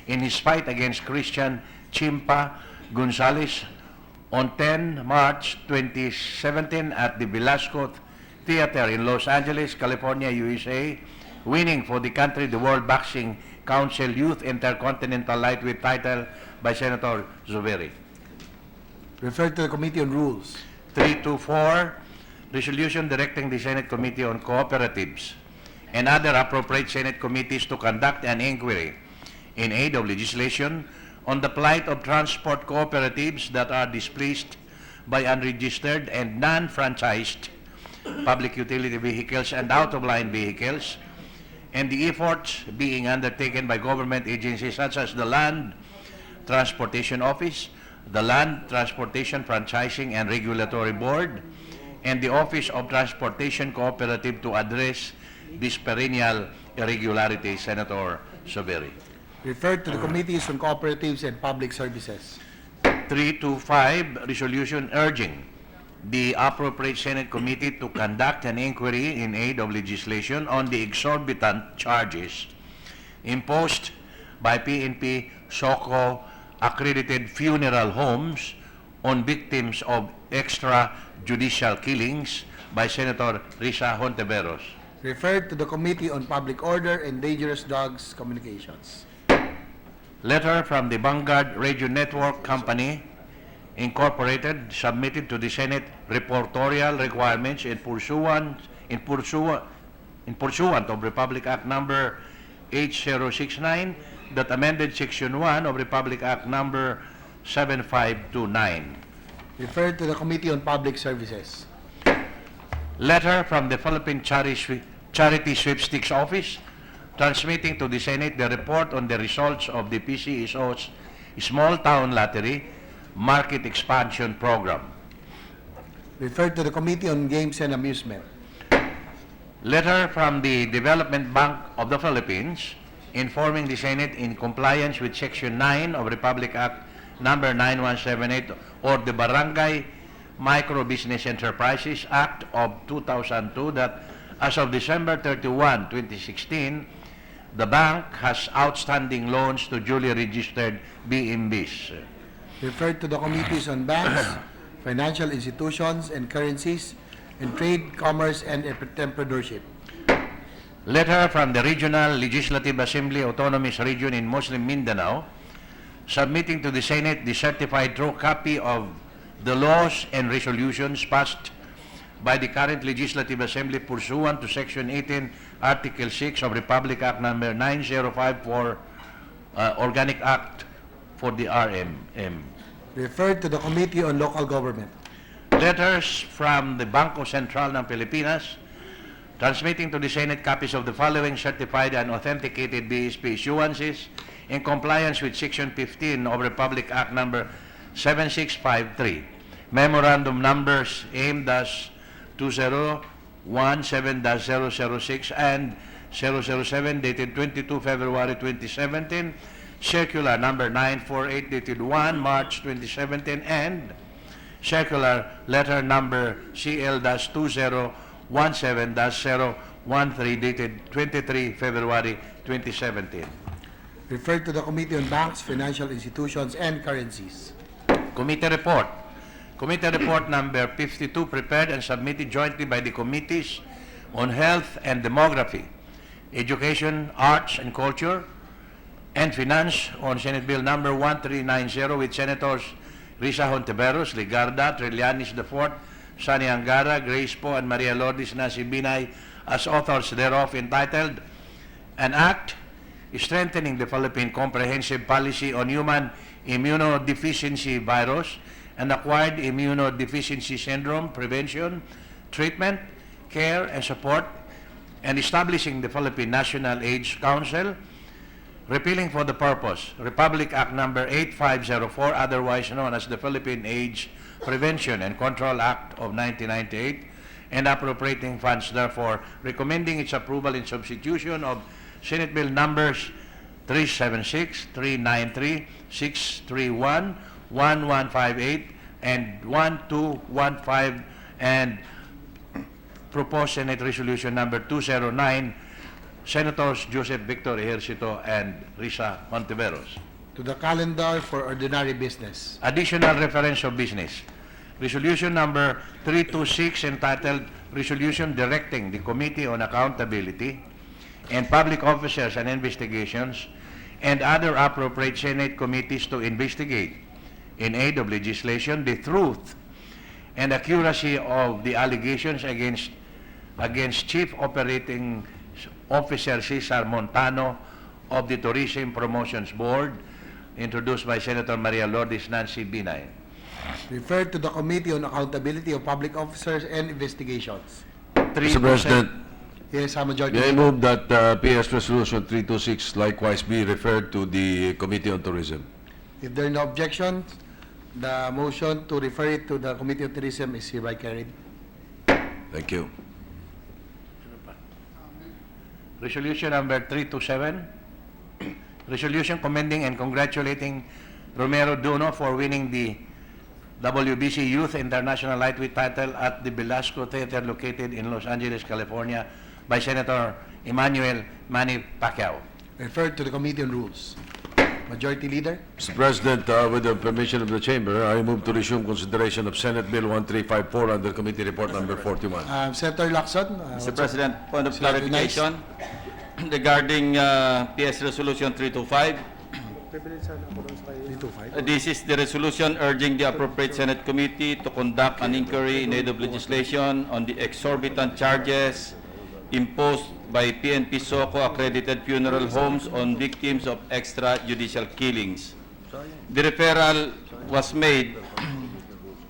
in his fight against Christian Chimpa Gonzalez on 10 March 2017 at the Velasco Theater in Los Angeles, California, USA, winning for the country the World Boxing Council Youth Intercontinental Lightweight title by Senator Zuberi. Referred to the Committee on Rules. 324, resolution directing the Senate Committee on Cooperatives and other appropriate Senate committees to conduct an inquiry in aid of legislation on the plight of transport cooperatives that are displaced by unregistered and non-franchised public utility vehicles and out-of-line vehicles, and the efforts being undertaken by government agencies such as the Land Transportation Office, the Land Transportation Franchising and Regulatory Board, and the Office of Transportation Cooperative to address these perennial irregularities, Senator Soberi. Referred to the Committees on Cooperatives and Public Services. 325, resolution urging the appropriate Senate committee to conduct an inquiry in aid of legislation on the exorbitant charges imposed by PNP SOCO accredited funeral homes on victims of extrajudicial killings by Senator Risa Hontiveros. Referred to the Committee on Public Order and Dangerous Drugs Communications. Letter from the Vanguard Radio Network Company, Incorporated, submitted to the Senate reportorial requirements in pursuant of Republic Act Number 8069 that amended Section 1 of Republic Act Number 7529. Referred to the Committee on Public Services. Letter from the Philippine Charity Sweepstakes Office, transmitting to the Senate the report on the results of the PCSO's Small Town Lottery Market Expansion Program. Referred to the Committee on Games and Amusement. Letter from the Development Bank of the Philippines, informing the Senate in compliance with Section 9 of Republic Act Number 9178 or the Barangay Micro Business Enterprises Act of 2002 that as of December 31, 2016, the bank has outstanding loans to duly registered BMBs. Referred to the Committees on Banks, Financial Institutions and Currencies, and Trade, Commerce, and Entrepreneurship. Letter from the Regional Legislative Assembly Autonomous Region in Muslim Mindanao, submitting to the Senate the certified true copy of the laws and resolutions passed by the current Legislative Assembly pursuant to Section 18, Article 6 of Republic Act Number 9054, Organic Act for the RMM. Referred to the Committee on Local Government. Letters from the Bangko Sentral ng Pilipinas, transmitting to the Senate copies of the following certified and authenticated BSP issuances in compliance with Section 15 of Republic Act Number 7653. Memorandum numbers AIM-2017-006 and 007 dated 22 February 2017, Circular number 948 dated 1 March 2017, and Circular letter number CL-2017-013 dated 23 February 2017. Referred to the Committee on Banks, Financial Institutions, and Currencies. Committee report. Committee report number 52 prepared and submitted jointly by the Committees on Health and Demography, Education, Arts and Culture, and Finance on Senate Bill number 1390 with Senators Risa Hontiveros, Ligarda, Trillanes IV, Sani Angara, Grace Po, and Maria Lourdes Nasi Binay as authors thereof, entitled An Act Strengthening the Philippine Comprehensive Policy on Human Immunodeficiency Virus and Acquired Immunodeficiency Syndrome Prevention, Treatment, Care, and Support, and establishing the Philippine National AIDS Council, repealing for the purpose Republic Act Number 8504, otherwise known as the Philippine AIDS Prevention and Control Act of 1998, and appropriating funds, therefore, recommending its approval in substitution of Senate Bill numbers 376, 393, 631, 1158, and 1215, and proposed Senate Resolution number 209, Senators Joseph Victor Ejercito and Risa Hontiveros. To the calendar for ordinary business. Additional reference of business. Resolution number 326 entitled Resolution Directing the Committee on Accountability and Public Officers and Investigations and other appropriate Senate committees to investigate in aid of legislation the truth and accuracy of the allegations against Chief Operating Officer Cesar Montano of the Tourism Promotions Board, introduced by Senator Maria Lourdes Nancy Binay. referred to the Committee on Accountability of Public Officers and Investigations. Mr. President, Yes, Majority may I Leader. move that PS Resolution 326 likewise be referred to the Committee on Tourism. If there are no objections, the motion to refer it to the Committee on Tourism is hereby carried. Thank you. Resolution number 327, resolution commending and congratulating Romero Duno for winning the WBC Youth International Lightweight title at the Velasco Theater located in Los Angeles, California by Senator Emmanuel Manny Pacquiao. Referred to the Committee on Rules. Majority Leader. Mr. President, with the permission of the Chamber, I move to resume consideration of Senate Bill 1354 under Committee Report number 41. Senator Lacson. Mr. President, point of Slightly nice. clarification regarding PS Resolution 325. This is the resolution urging the appropriate Senate committee to conduct an inquiry in aid of legislation on the exorbitant charges imposed by PNP SOCO accredited funeral homes on victims of extrajudicial killings. The referral was made.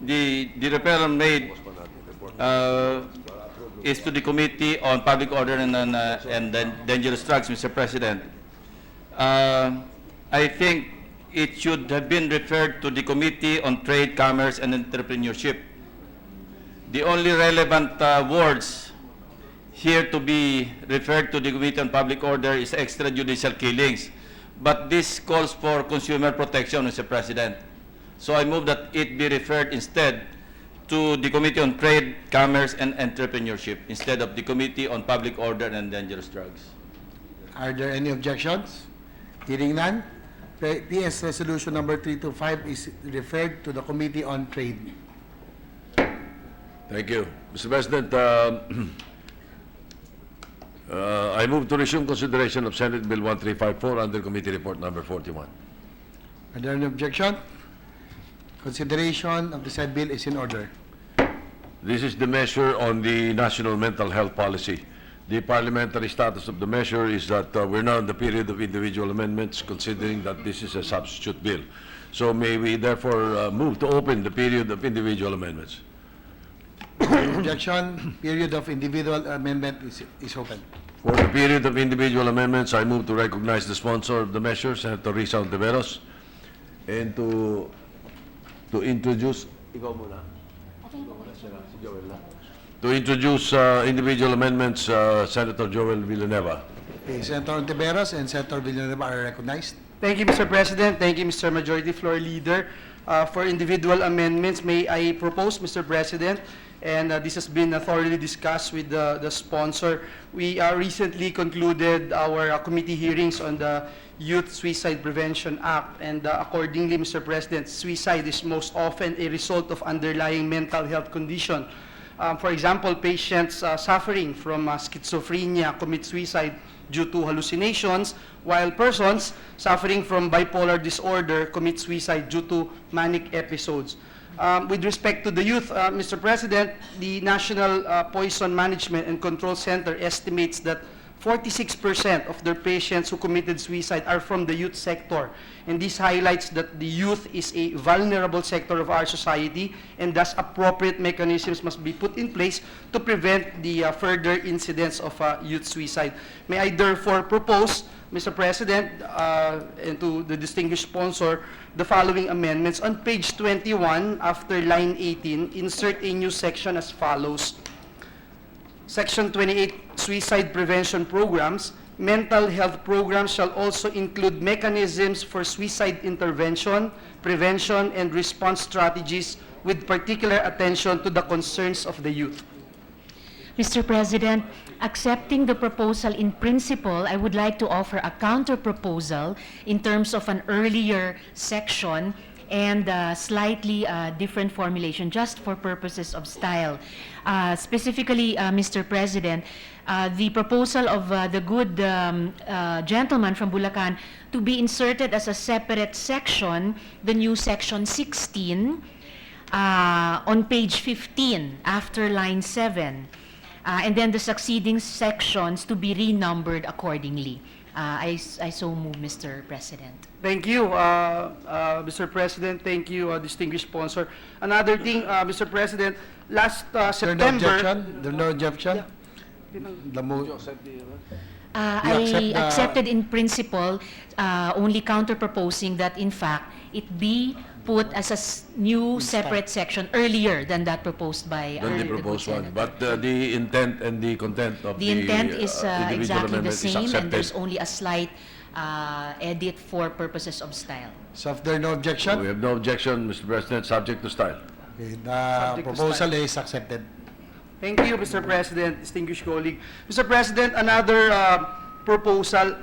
The referral made is to the Committee on Public Order and Dangerous Drugs, Mr. President. I think it should have been referred to the Committee on Trade, Commerce, and Entrepreneurship. The only relevant words here to be referred to the Committee on Public Order is extrajudicial killings. But this calls for consumer protection, Mr. President. So I move that it be referred instead to the Committee on Trade, Commerce, and Entrepreneurship instead of the Committee on Public Order and Dangerous Drugs. Are there any objections? Hearing none, PS Resolution number 325 is referred to the Committee on Trade. Thank you. Mr. President, I move to resume consideration of Senate Bill 1354 under Committee Report number 41. Are there any objection? Consideration of the said bill is in order. This is the measure on the National Mental Health Policy. The parliamentary status of the measure is that we're now in the period of individual amendments, considering that this is a substitute bill. So may we therefore move to open the period of individual amendments. Objection, period of individual amendment is open. For the period of individual amendments, I move to recognize the sponsor of the measure, Senator Risa Ontiveros, and to introduce individual amendments, Senator Joel Villanueva. Okay, Senator Ontiveros and Senator Villanueva are recognized. Thank you, Mr. President. Thank you, Mr. Majority Floor Leader. For individual amendments, may I propose, Mr. President, and this has been thoroughly discussed with the sponsor. We recently concluded our committee hearings on the Youth Suicide Prevention Act, and accordingly, Mr. President, suicide is most often a result of underlying mental health condition. For example, patients suffering from schizophrenia commit suicide due to hallucinations, while persons suffering from bipolar disorder commit suicide due to manic episodes. With respect to the youth, Mr. President, the National Poison Management and Control Center estimates that 46% of their patients who committed suicide are from the youth sector. And this highlights that the youth is a vulnerable sector of our society, and thus appropriate mechanisms must be put in place to prevent the further incidents of youth suicide. May I therefore propose, Mr. President, and to the distinguished sponsor, the following amendments. On page 21, after line 18, insert a new section as follows. Section 28, Suicide Prevention Programs. Mental health programs shall also include mechanisms for suicide intervention, prevention, and response strategies with particular attention to the concerns of the youth. Mr. President, accepting the proposal in principle, I would like to offer a counter-proposal in terms of an earlier section and slightly different formulation, just for purposes of style. Specifically, Mr. President, the proposal of the good gentleman from Bulacan to be inserted as a separate section, the new section 16, on page 15, after line 7. And then the succeeding sections to be renumbered accordingly. I so move, Mr. President. Thank you, Mr. President. Thank you, distinguished sponsor. Another thing, Mr. President, last There no September... objection? There no objection? The mo- You I accept the- accepted in principle, only counter-proposing that in fact, it be put as a new separate section earlier than that proposed by Than the the good proposed one. senator. But the intent and the content of The intent is individual exactly the amendment is same, and accepted. there's only a slight edit for purposes of style. So if there no objection, We have no objection, Mr. President, subject to style. okay, the Subject to proposal is accepted. Thank you, Mr. President, distinguished colleague. Mr. President, another proposal.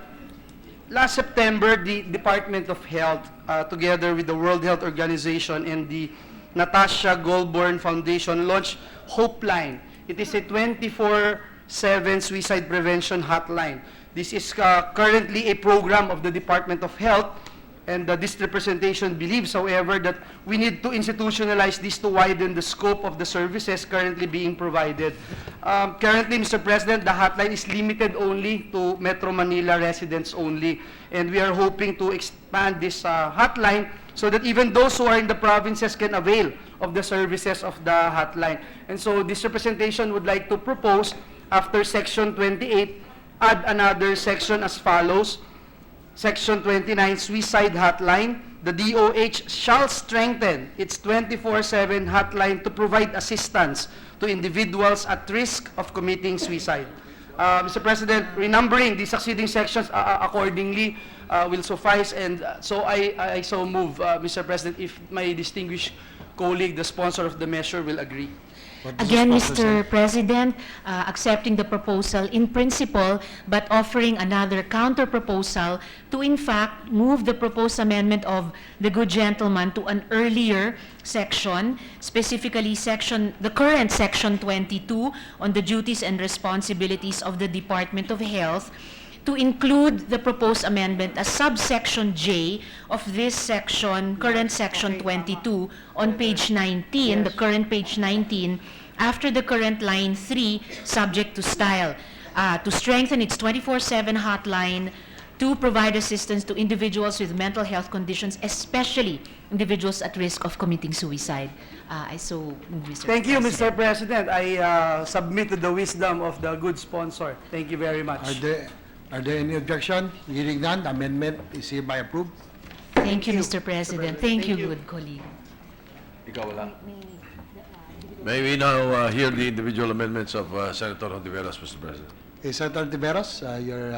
Last September, the Department of Health, together with the World Health Organization and the Natasha Goldborn Foundation, launched Hope Line. It is a 24/7 suicide prevention hotline. This is currently a program of the Department of Health, and this representation believes, however, that we need to institutionalize this to widen the scope of the services currently being provided. Currently, Mr. President, the hotline is limited only to Metro Manila residents only, and we are hoping to expand this hotline so that even those who are in the provinces can avail of the services of the hotline. And so this representation would like to propose, after Section 28, add another section as follows. Section 29, Suicide Hotline. The DOH shall strengthen its 24/7 hotline to provide assistance to individuals at risk of committing suicide. Mr. President, renumbering the succeeding sections accordingly will suffice, and so I so move, Mr. President, if my distinguished colleague, the sponsor of the measure, will agree. What does the Again, sponsor say? Mr. President, accepting the proposal in principle, but offering another counter-proposal to in fact move the proposed amendment of the good gentleman to an earlier section, specifically the current Section 22 on the duties and responsibilities of the Department of Health, to include the proposed amendment as subsection J of this section, current Section 22, on page 19, the current page 19, after the current line 3, subject to style, to strengthen its 24/7 hotline to provide assistance to individuals with mental health conditions, especially individuals at risk of committing suicide. I so move, Mr. Thank you, Mr. President. President. I submit to the wisdom of the good sponsor. Thank you very much. Are there any objection? Hearing none, the amendment is hereby approved. Thank you, Mr. President. Thank you, Thank you. good colleague. May we now hear the individual amendments of Senator Hontiveros, Mr. President. Senator Tiveros, you're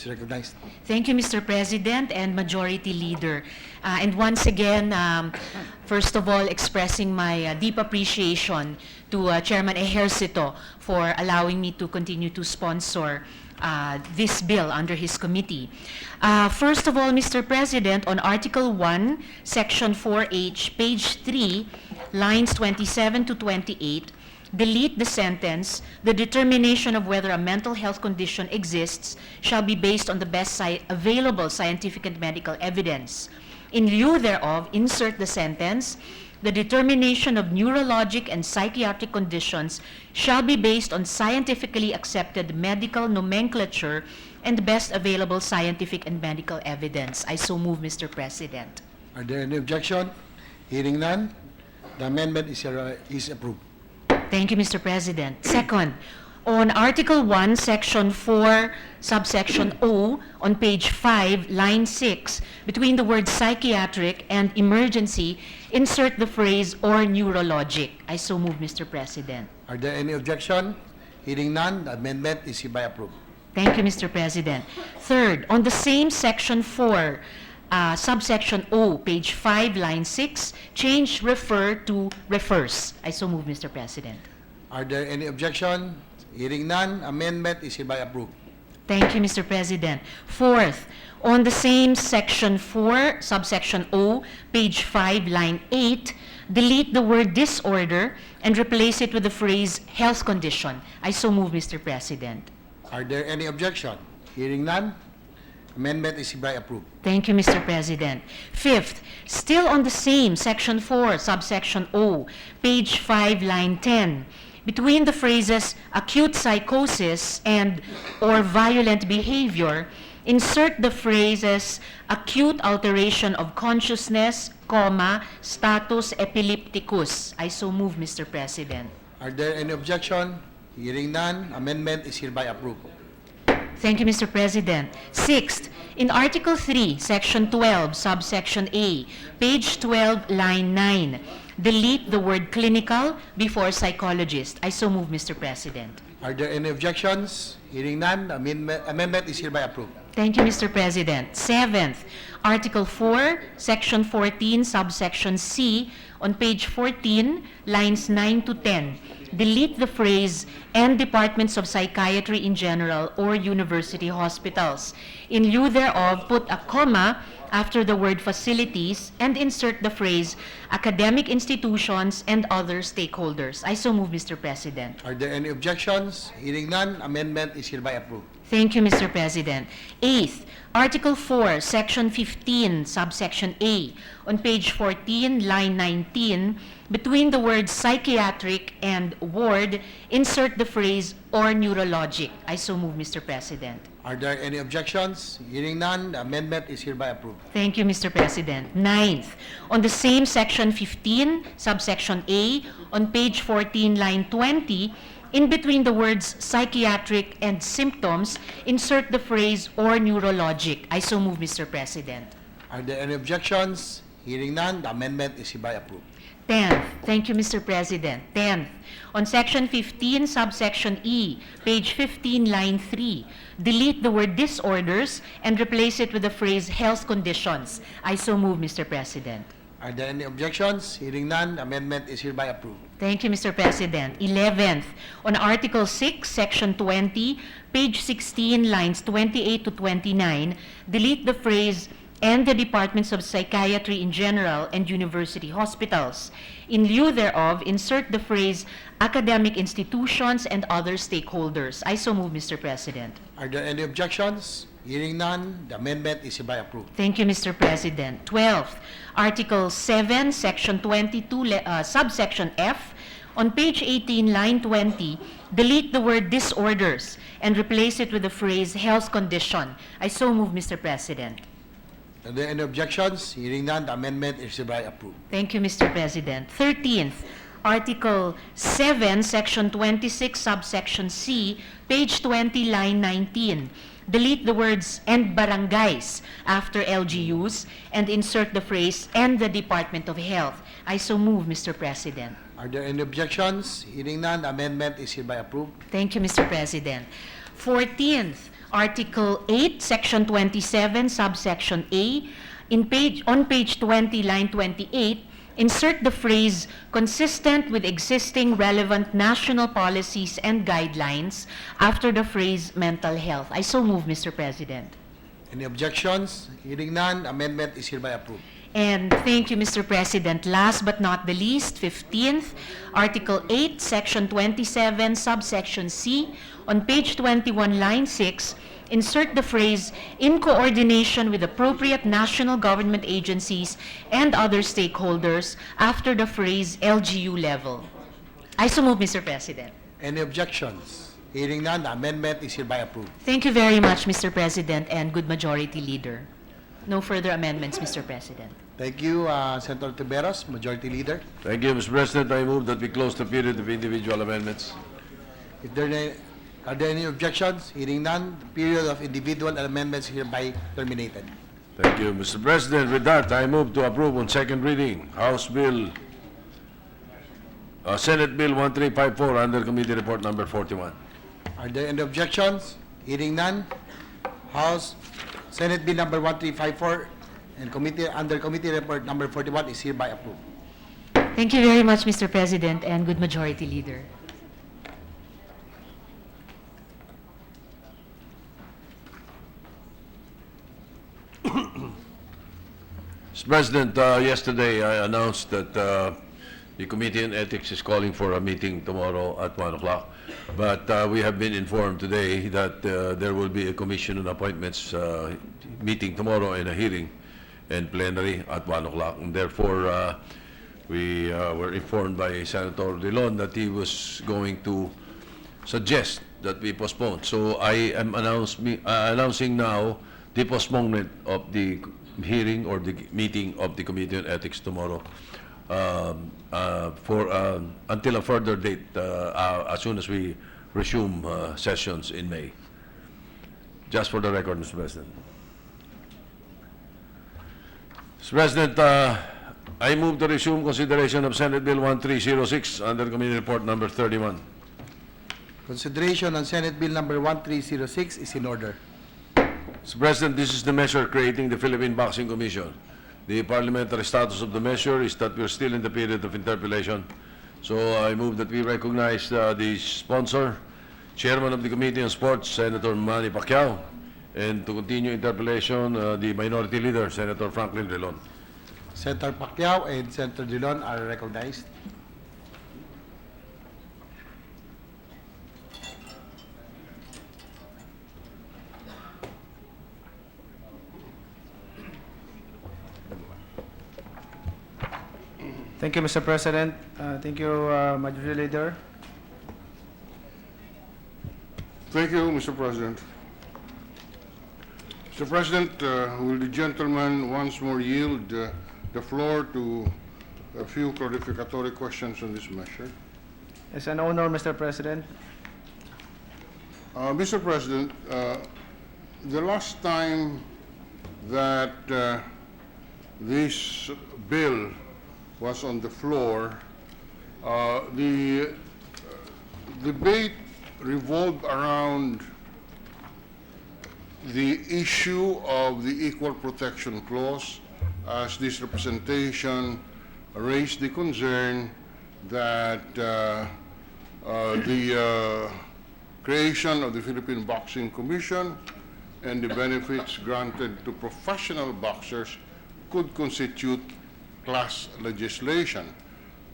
recognized. Thank you, Mr. President and Majority Leader. And once again, first of all, expressing my deep appreciation to Chairman Ejercito for allowing me to continue to sponsor this bill under his committee. First of all, Mr. President, on Article 1, Section 4H, page 3, lines 27 to 28, delete the sentence, "The determination of whether a mental health condition exists shall be based on the best available scientific and medical evidence." In lieu thereof, insert the sentence, "The determination of neurologic and psychiatric conditions shall be based on scientifically accepted medical nomenclature and best available scientific and medical evidence." I so move, Mr. President. Are there any objection? Hearing none, the amendment is approved. Thank you, Mr. President. Second, on Article 1, Section 4, subsection O, on page 5, line 6, between the words psychiatric and emergency, insert the phrase "or neurologic." I so move, Mr. President. Are there any objection? Hearing none, the amendment is hereby approved. Thank you, Mr. President. Third, on the same Section 4, subsection O, page 5, line 6, change refer to refers. I so move, Mr. President. Are there any objection? Hearing none, amendment is hereby approved. Thank you, Mr. President. Fourth, on the same Section 4, subsection O, page 5, line 8, delete the word disorder and replace it with the phrase health condition. I so move, Mr. President. Are there any objection? Hearing none, amendment is hereby approved. Thank you, Mr. President. Fifth, still on the same Section 4, subsection O, page 5, line 10, between the phrases acute psychosis and or violent behavior, insert the phrases acute alteration of consciousness, comma, status epilepticus. I so move, Mr. President. Are there any objection? Hearing none, amendment is hereby approved. Thank you, Mr. President. Sixth, in Article 3, Section 12, subsection A, page 12, line 9, delete the word clinical before psychologist. I so move, Mr. President. Are there any objections? Hearing none, amendment is hereby approved. Thank you, Mr. President. Seventh, Article 4, Section 14, subsection C, on page 14, lines 9 to 10. Delete the phrase, "and departments of psychiatry in general or university hospitals." In lieu thereof, put a comma after the word facilities and insert the phrase, "academic institutions and other stakeholders." I so move, Mr. President. Are there any objections? Hearing none, amendment is hereby approved. Thank you, Mr. President. Eighth, Article 4, Section 15, subsection A, on page 14, line 19, between the words psychiatric and ward, insert the phrase "or neurologic." I so move, Mr. President. Are there any objections? Hearing none, the amendment is hereby approved. Thank you, Mr. President. Ninth, on the same Section 15, subsection A, on page 14, line 20, in between the words psychiatric and symptoms, insert the phrase "or neurologic." I so move, Mr. President. Are there any objections? Hearing none, the amendment is hereby approved. 10th, thank you, Mr. President. 10th, on Section 15, subsection E, page 15, line 3, delete the word disorders and replace it with the phrase health conditions. I so move, Mr. President. Are there any objections? Hearing none, the amendment is hereby approved. Thank you, Mr. President. 11th, on Article 6, Section 20, page 16, lines 28 to 29, delete the phrase "and the departments of psychiatry in general and university hospitals." In lieu thereof, insert the phrase "academic institutions and other stakeholders." I so move, Mr. President. Are there any objections? Hearing none, the amendment is hereby approved. Thank you, Mr. President. 12th, Article 7, Section 22, subsection F, on page 18, line 20, delete the word disorders and replace it with the phrase health condition. I so move, Mr. President. Are there any objections? Hearing none, the amendment is hereby approved. Thank you, Mr. President. 13th, Article 7, Section 26, subsection C, page 20, line 19. Delete the words "and barangays" after LGUs and insert the phrase "and the Department of Health." I so move, Mr. President. Are there any objections? Hearing none, the amendment is hereby approved. Thank you, Mr. President. 14th, Article 8, Section 27, subsection A, on page 20, line 28, insert the phrase "consistent with existing relevant national policies and guidelines" after the phrase "mental health." I so move, Mr. President. Any objections? Hearing none, amendment is hereby approved. And thank you, Mr. President. Last but not the least, 15th, Article 8, Section 27, subsection C, on page 21, line 6, insert the phrase "in coordination with appropriate national government agencies and other stakeholders" after the phrase LGU level. I so move, Mr. President. Any objections? Hearing none, the amendment is hereby approved. Thank you very much, Mr. President and good majority leader. No further amendments, Mr. President. Thank you, Senator Tiberos, Majority Leader. Thank you, Mr. President. I move that we close the period of individual amendments. Are there any objections? Hearing none, the period of individual amendments hereby terminated. Thank you, Mr. President. With that, I move to approve on second reading Senate Bill 1354 under Committee Report Number 41. Are there any objections? Hearing none, Senate Bill number 1354 and under Committee Report number 41 is hereby approved. Thank you very much, Mr. President and good majority leader. Mr. President, yesterday I announced that the Committee on Ethics is calling for a meeting tomorrow at 1 o'clock. But we have been informed today that there will be a Commission on Appointments meeting tomorrow and a hearing in plenary at 1 o'clock. And therefore, we were informed by Senator Dillon that he was going to suggest that we postpone. So I am announcing now the postponement of the hearing or the meeting of the Committee on Ethics tomorrow until a further date, as soon as we resume sessions in May. Just for the record, Mr. President. Mr. President, I move to resume consideration of Senate Bill 1306 under Committee Report number 31. Consideration on Senate Bill number 1306 is in order. Mr. President, this is the measure creating the Philippine Boxing Commission. The parliamentary status of the measure is that we're still in the period of interpellation. So I move that we recognize the sponsor, Chairman of the Committee on Sports, Senator Manny Pacquiao, and to continue interpellation, the Minority Leader, Senator Franklin Drilon. Senator Pacquiao and Senator Dillon are recognized. Thank you, Mr. President. Thank you, Majority Leader. Thank you, Mr. President. Mr. President, will the gentleman once more yield the floor to a few clarificatory questions on this measure? It's an honor, Mr. President. Mr. President, the last time that this bill was on the floor, the debate revolved around the issue of the Equal Protection Clause, as this representation raised the concern that the creation of the Philippine Boxing Commission and the benefits granted to professional boxers could constitute class legislation,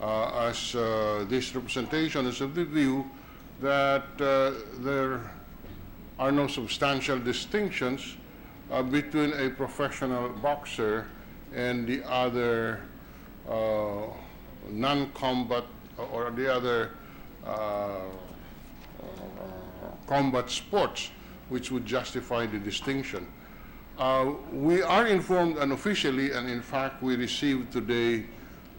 as this representation is of the view that there are no substantial distinctions between a professional boxer and the other non-combat or the other combat sports, which would justify the distinction. We are informed unofficially, and in fact we received today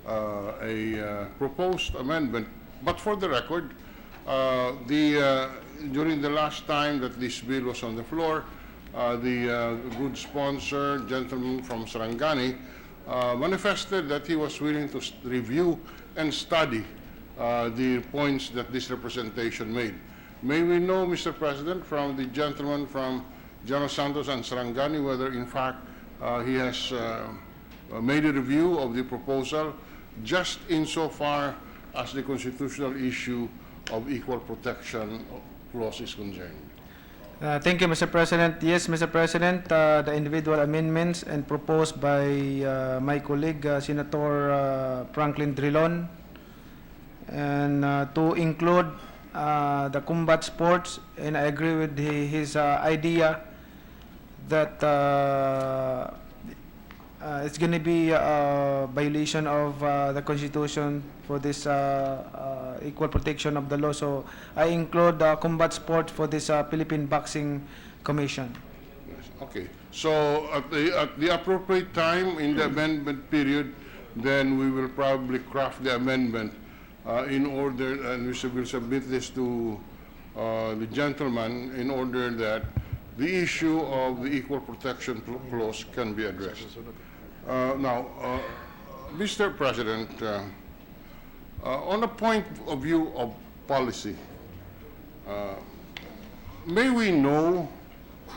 a proposed amendment, but for the record, during the last time that this bill was on the floor, the good sponsor, gentleman from Sarangani, manifested that he was willing to review and study the points that this representation made. May we know, Mr. President, from the gentleman from General Santos and Sarangani, whether in fact he has made a review of the proposal just insofar as the constitutional issue of equal protection clause is concerned. Thank you, Mr. President. Yes, Mr. President, the individual amendments and proposed by my colleague, Senator Franklin Drilon, and to include the combat sports, and I agree with his idea that it's going to be a violation of the Constitution for this equal protection of the law. So I include combat sport for this Philippine Boxing Commission. Yes. Okay. So at the appropriate time in the amendment period, then we will probably craft the amendment in order, and we will submit this to the gentleman in order that the issue of the equal protection clause can be addressed. Now, Mr. President, on a point of view of policy, may we know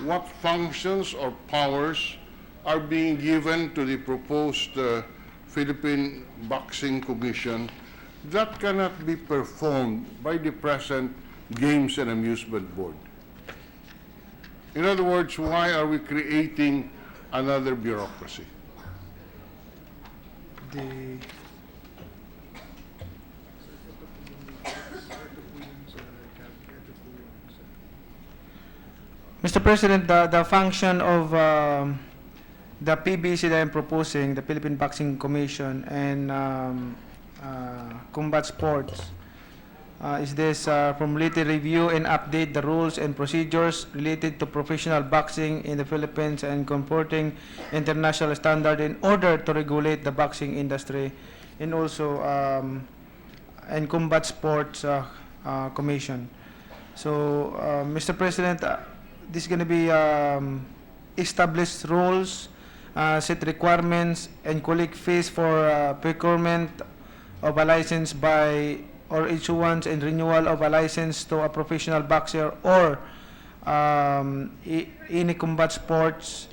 what functions or powers are being given to the proposed Philippine Boxing Commission that cannot be performed by the present Games and Amusement Board? In other words, why are we creating another bureaucracy? Mr. President, the function of the PBC that I'm proposing, the Philippine Boxing Commission, and combat sports, is this formulate, review, and update the rules and procedures related to professional boxing in the Philippines and comporting international standard in order to regulate the boxing industry, and also and Combat Sports Commission. So, Mr. President, this is going to be establish rules, set requirements, and collect fees for procurement of a license by or issuance and renewal of a license to a professional boxer or any combat sports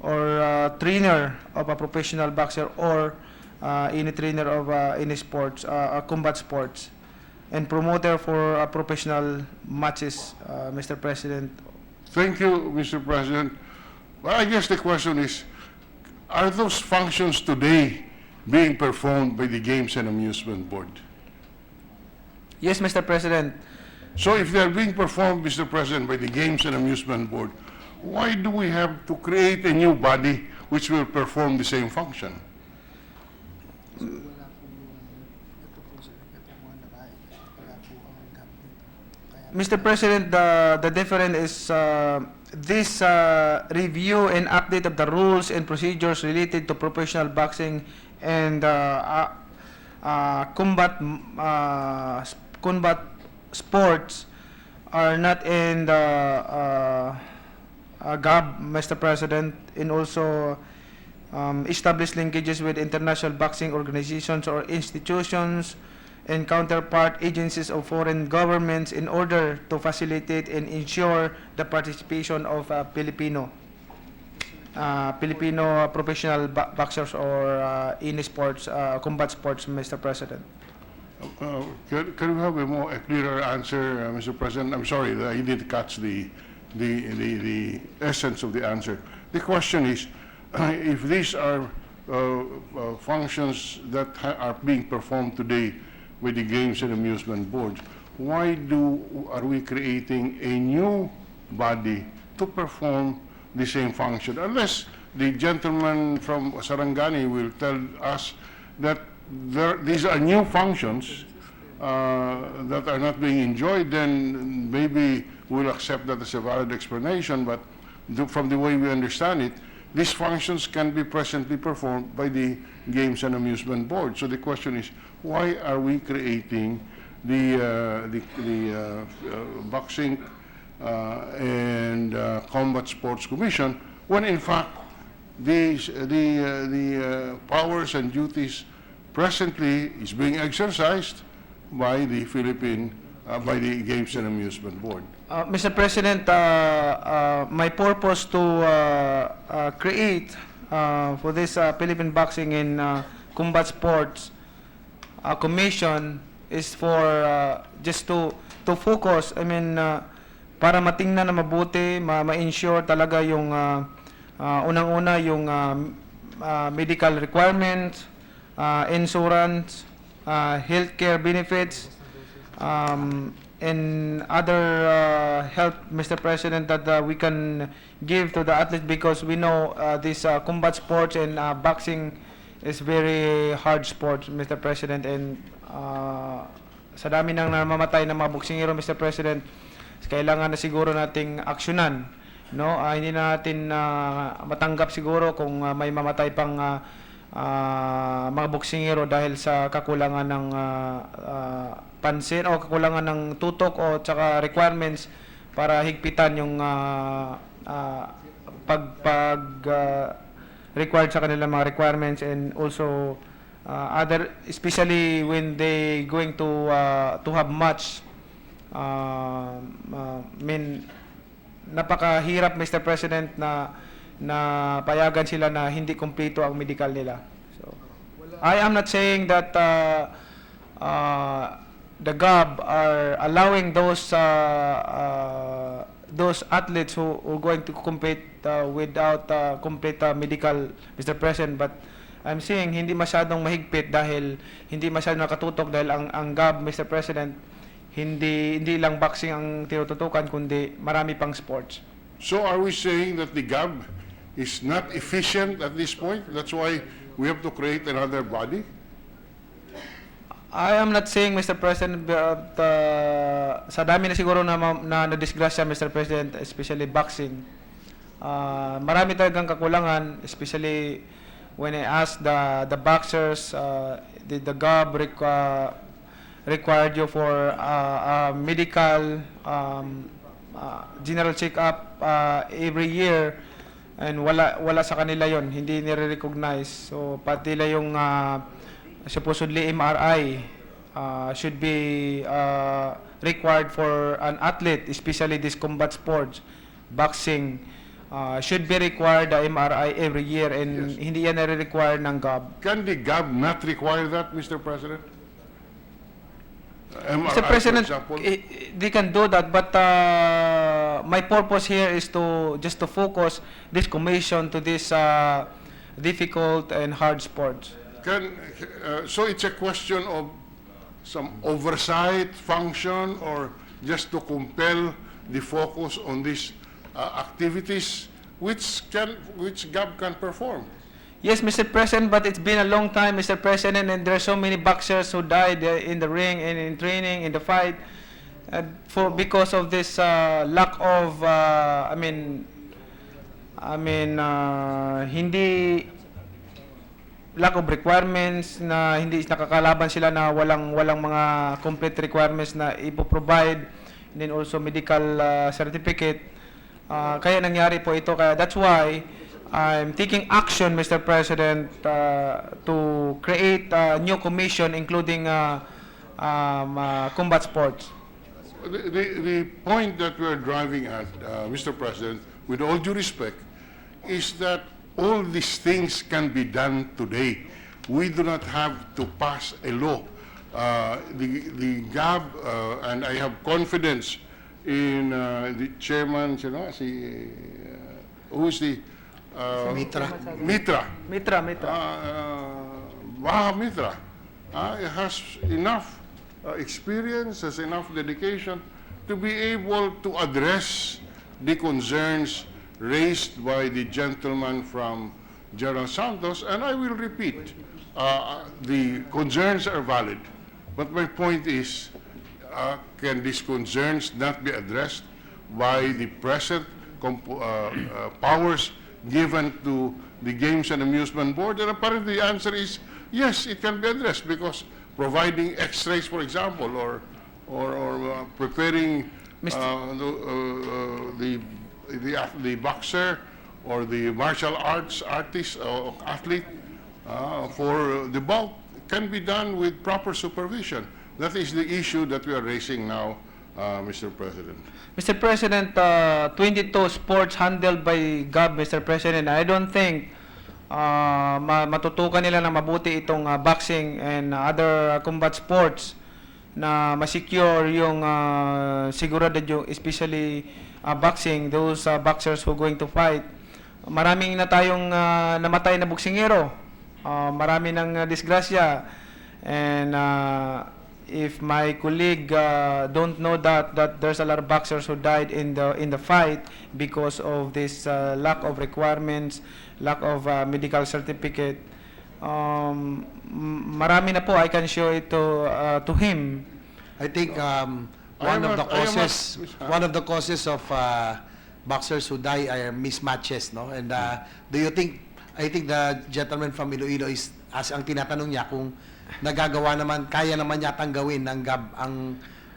or trainer of a professional boxer or any trainer of any sports, combat sports, and promoter for professional matches, Mr. President. Thank you, Mr. President. Well, I guess the question is, are those functions today being performed by the Games and Amusement Board? Yes, Mr. President. So if they are being performed, Mr. President, by the Games and Amusement Board, why do we have to create a new body which will perform the same function? Mr. President, the difference is this review and update of the rules and procedures related to professional boxing and combat sports are not in the GAB, Mr. President, and also establish linkages with international boxing organizations or institutions and counterpart agencies of foreign governments in order to facilitate and ensure the participation of Filipino professional boxers or any sports, combat sports, Mr. President. Can we have a clearer answer, Mr. President? I'm sorry, I didn't catch the essence of the answer. The question is, if these are functions that are being performed today with the Games and Amusement Board, why are we creating a new body to perform the same function? Unless the gentleman from Sarangani will tell us that these are new functions that are not being enjoyed, then maybe we'll accept that as a valid explanation. But from the way we understand it, these functions can be presently performed by the Games and Amusement Board. So the question is, why are we creating the Boxing and Combat Sports Commission when in fact the powers and duties presently is being exercised by the by the Games and Amusement Board? Mr. President, my purpose to create for this Philippine Boxing and Combat Sports Commission is for just to focus, I mean, para matingnan na mabuti, ma-ensure talaga yung unang-una yung medical requirements, insurance, healthcare benefits, and other help, Mr. President, that we can give to the athletes, because we know this combat sports and boxing is very hard sport, Mr. President, and sa dami nang namamatay ng mga boksingero, Mr. President, kailangan na siguro nating aksyonan, no? Hindi na natin matanggap siguro kung may mamatay pang mga boksingero dahil sa kakulangan ng pansin o kakulangan ng tutok o tsaka requirements para higpitan yung required sa kanilang mga requirements, and also other, especially when they going to have match. Napakahirap, Mr. President, na payagan sila na hindi kumpleto ang medical nila. So, I am not saying that the GAB are allowing those athletes who are going to compete without complete medical, Mr. President, but I'm saying hindi masyadong mahigpit dahil hindi masyadong nakatutok dahil ang GAB, Mr. President, hindi lang boxing ang tinututukan kundi marami pang sports. So are we saying that the GAB is not efficient at this point? That's why we have to create another body? I am not saying, Mr. President, but sa dami na siguro na disgrasya, Mr. President, especially boxing, marami talagang kakulangan, especially when I asked the boxers, the GOB required you for medical general check-up every year, and wala sa kanila yon, hindi nire-recognize. So pati la yung supposedly MRI should be required for an athlete, especially this combat sports, boxing, should be required the MRI every year, and hindi yan nare-require ng GOB. Can the GAB not require that, Mr. President? MRI, Mr. President, for example? they can do that, but my purpose here is to just to focus this commission to this difficult and hard sports. So it's a question of some oversight function, or just to compel the focus on these activities which GAB can perform? Yes, Mr. President, but it's been a long time, Mr. President, and there are so many boxers who died in the ring and in training, in the fight, because of this lack of, lack of requirements, na hindi nakakalaban sila, na walang mga complete requirements na ipoprovide, and then also medical certificate. Kaya nangyari po ito. Kaya that's why I'm taking action, Mr. President, to create a new commission including combat sports. The point that we're driving at, Mr. President, with all due respect, is that all these things can be done today. We do not have to pass a law. The GAB, and I have confidence in the chairman, who is the Mitra. Mitra. Baha Mitra has enough experience, has enough dedication to be able to address the concerns raised by the gentleman from General Santos, and I will repeat, the concerns are valid, but my point is, can these concerns not be addressed by the present powers given to the Games and Amusement Board? And apparently the answer is yes, it can be addressed, because providing X-rays, for example, or preparing the boxer or the martial arts artist or athlete for the bout can be done with proper supervision. That is the issue that we are raising now, Mr. President. Mr. President, 22 sports handled by GOB, Mr. President. I don't think matutukan nila na mabuti itong boxing and other combat sports, na ma-secure yung seguridad, yung especially boxing, those boxers who are going to fight. Maraming na tayong namatay na boksingero, marami ng disgrasya, and if my colleague don't know that there's a lot of boxers who died in the fight because of this lack of requirements, lack of medical certificate. Marami na po. I can show it to him. I think one of the causes of boxers who die are mismatches, no? And do you think, I think the gentleman from Iloilo is, as ang tinatanong niya, kung nagagawa naman, kaya naman yatang gawin ng GAB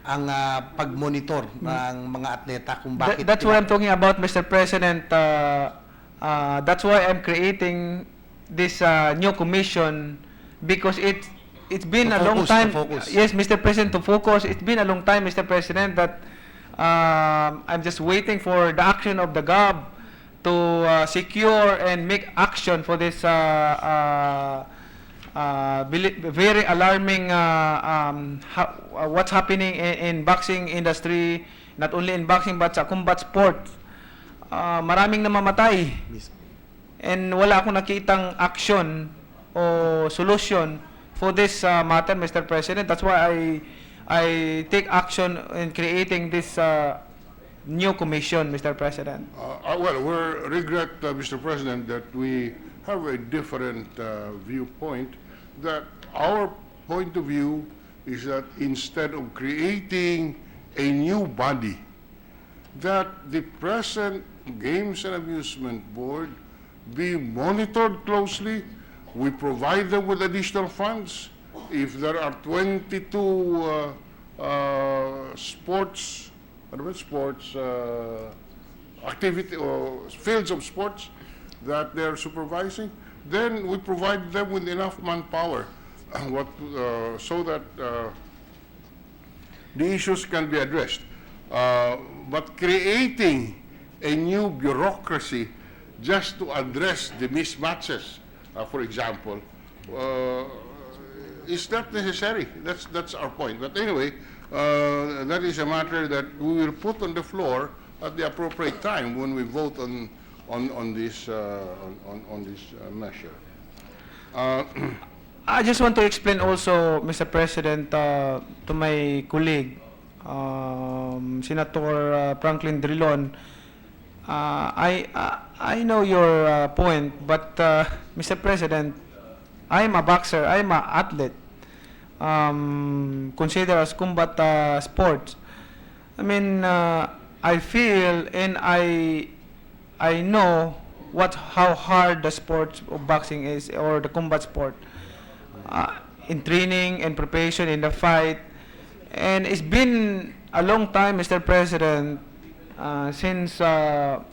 ang pag-monitor ng mga atleta, kung bakit. That's what I'm talking about, Mr. President. That's why I'm creating this new commission, because it's been a long time. Yes, Mr. President, to focus. It's been a long time, Mr. President, that I'm just waiting for the action of the GOB to secure and make action for this very alarming what's happening in boxing industry, not only in boxing but sa combat sport. Maraming namamatay, and wala akong nakitang action o solution for this matter, Mr. President. That's why I take action in creating this new commission, Mr. President. Well, we regret, Mr. President, that we have a different viewpoint, that our point of view is that instead of creating a new body, that the present Games and Amusement Board be monitored closely. We provide them with additional funds. If there are 22 sports, activity or fields of sports that they're supervising, then we provide them with enough manpower so that the issues can be addressed. But creating a new bureaucracy just to address the mismatches, for example, is not necessary. That's our point. But anyway, that is a matter that we will put on the floor at the appropriate time when we vote on this measure. I just want to explain also, Mr. President, to my colleague, Senator Franklin Drilon. I know your point, but Mr. President, I'm a boxer, I'm an athlete, considered as combat sports. I mean, I feel and I know how hard the sport of boxing is, or the combat sport, in training and preparation in the fight. And it's been a long time, Mr. President, since I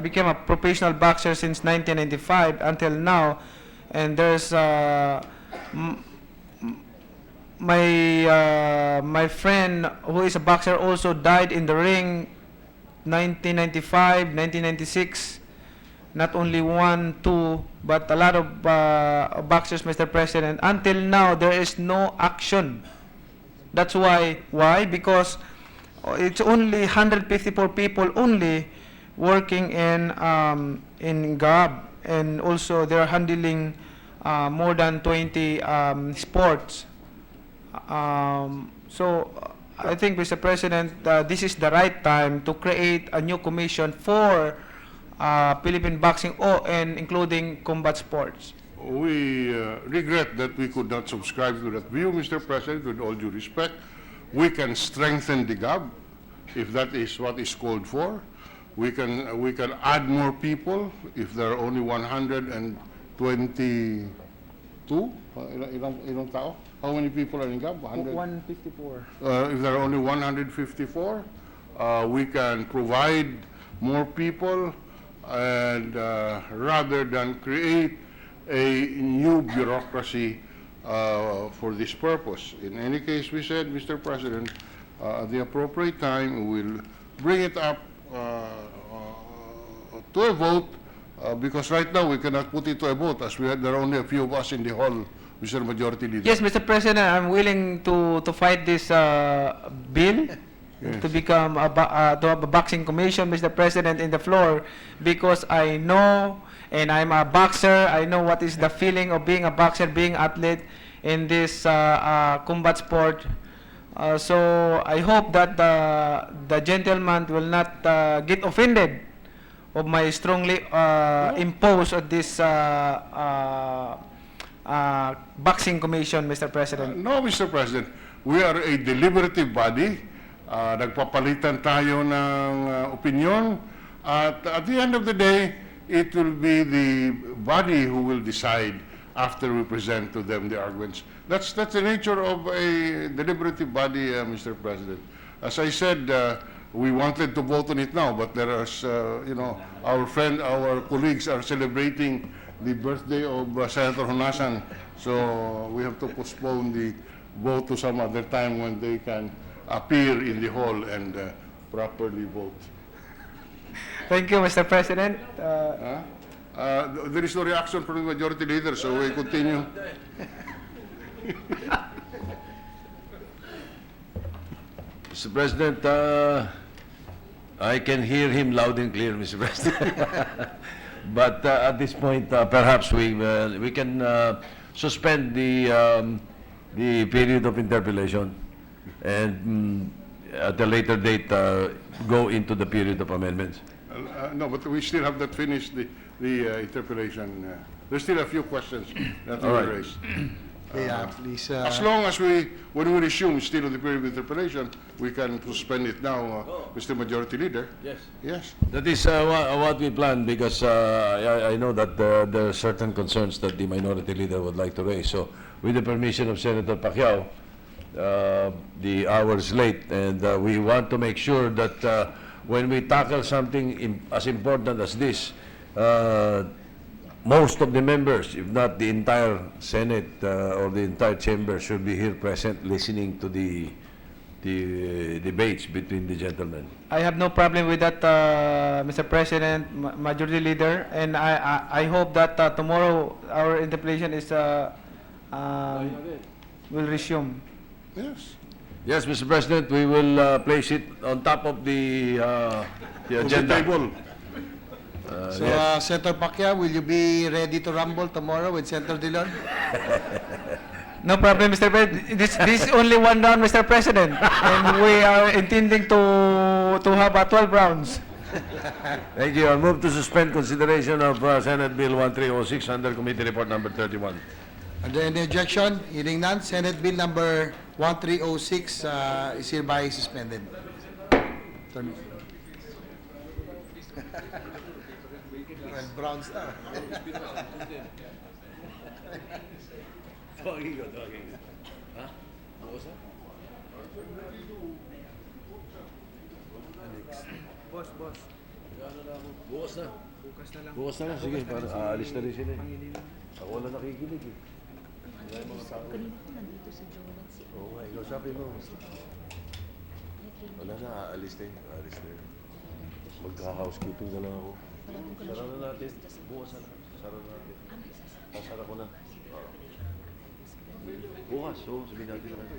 became a professional boxer since 1995 until now. And there's my friend who is a boxer also died in the ring 1995, 1996. Not only one, two, but a lot of boxers, Mr. President. Until now, there is no action. That's why. Why? Because it's only 154 people only working in GAB, and also they're handling more than 20 sports. So I think, Mr. President, this is the right time to create a new commission for Philippine boxing, and including combat sports. We regret that we could not subscribe to that view, Mr. President, with all due respect. We can strengthen the GAB if that is what is called for. We can add more people if there are only 122. Ilang tao? How many people are in GAB? 154. If there are only 154, we can provide more people, and rather than create a new bureaucracy for this purpose. In any case, we said, Mr. President, at the appropriate time, we will bring it up to a vote, because right now we cannot put it to a vote, as there are only a few of us in the hall, Mr. Majority Leader. Yes, Mr. President, I'm willing to fight this bill. Yes. To become to have a boxing commission, Mr. President, in the floor, because I know, and I'm a boxer, I know what is the feeling of being a boxer, being athlete in this combat sport. So I hope that the gentleman will not get offended of my strongly impose of this boxing commission, Mr. President. No, Mr. President. We are a deliberative body. Nagpapalitan tayo ng opinion. At the end of the day, it will be the body who will decide after we present to them the arguments. That's the nature of a deliberative body, Mr. President. As I said, we wanted to vote on it now, but there are, our colleagues are celebrating the birthday of Senator Honasan, so we have to postpone the vote to some other time when they can appear in the hall and properly vote. Thank you, Mr. President. There is no reaction from the Majority Leader, so we continue. Mr. President, I can hear him loud and clear, Mr. President. But at this point, perhaps we can suspend the period of interpellation, and at a later date go into the period of amendments. No, but we still have not finished the interpellation. There's still a few questions that All were right. raised. Yeah, please. As long as when we resume still on the period of interpellation, we can suspend it now, Mr. Majority Leader. Yes. Yes. That is what we plan, because I know that there are certain concerns that the minority leader would like to raise. So, with the permission of Senator Pacquiao, the hour is late, and we want to make sure that when we tackle something as important as this, most of the members, if not the entire Senate or the entire chamber, should be here present listening to the debates between the gentlemen. I have no problem with that, Mr. President, Majority Leader, and I hope that tomorrow our interpellation is will resume. Yes. Yes, Mr. President, we will place it on top of the On the agenda. table. So, Senator Pacquiao, will you be ready to rumble tomorrow with Senator Dillon? No problem, Mr. President. This is only one round, Mr. President, and we are intending to have 12 rounds. Thank you. I'll move to suspend consideration of Senate Bill 1306 under Committee Report Number 31. Are there any objection? Hearing none, Senate Bill number 1306 is hereby suspended. Turn. 12 rounds na. Bukas na lang. Sige, para aalis na rin sila. Ako wala nakikinig eh. Kanina ko nandito sa Jolan si Oo nga, ikaw sabi mo. Wala na, aalis na yun. Aalis na yun. Magka-housekeeping na lang ako. Sara na natin. Bukas na lang. Sara na natin. Sara ko na. Bukas, oo. Sabihin natin na.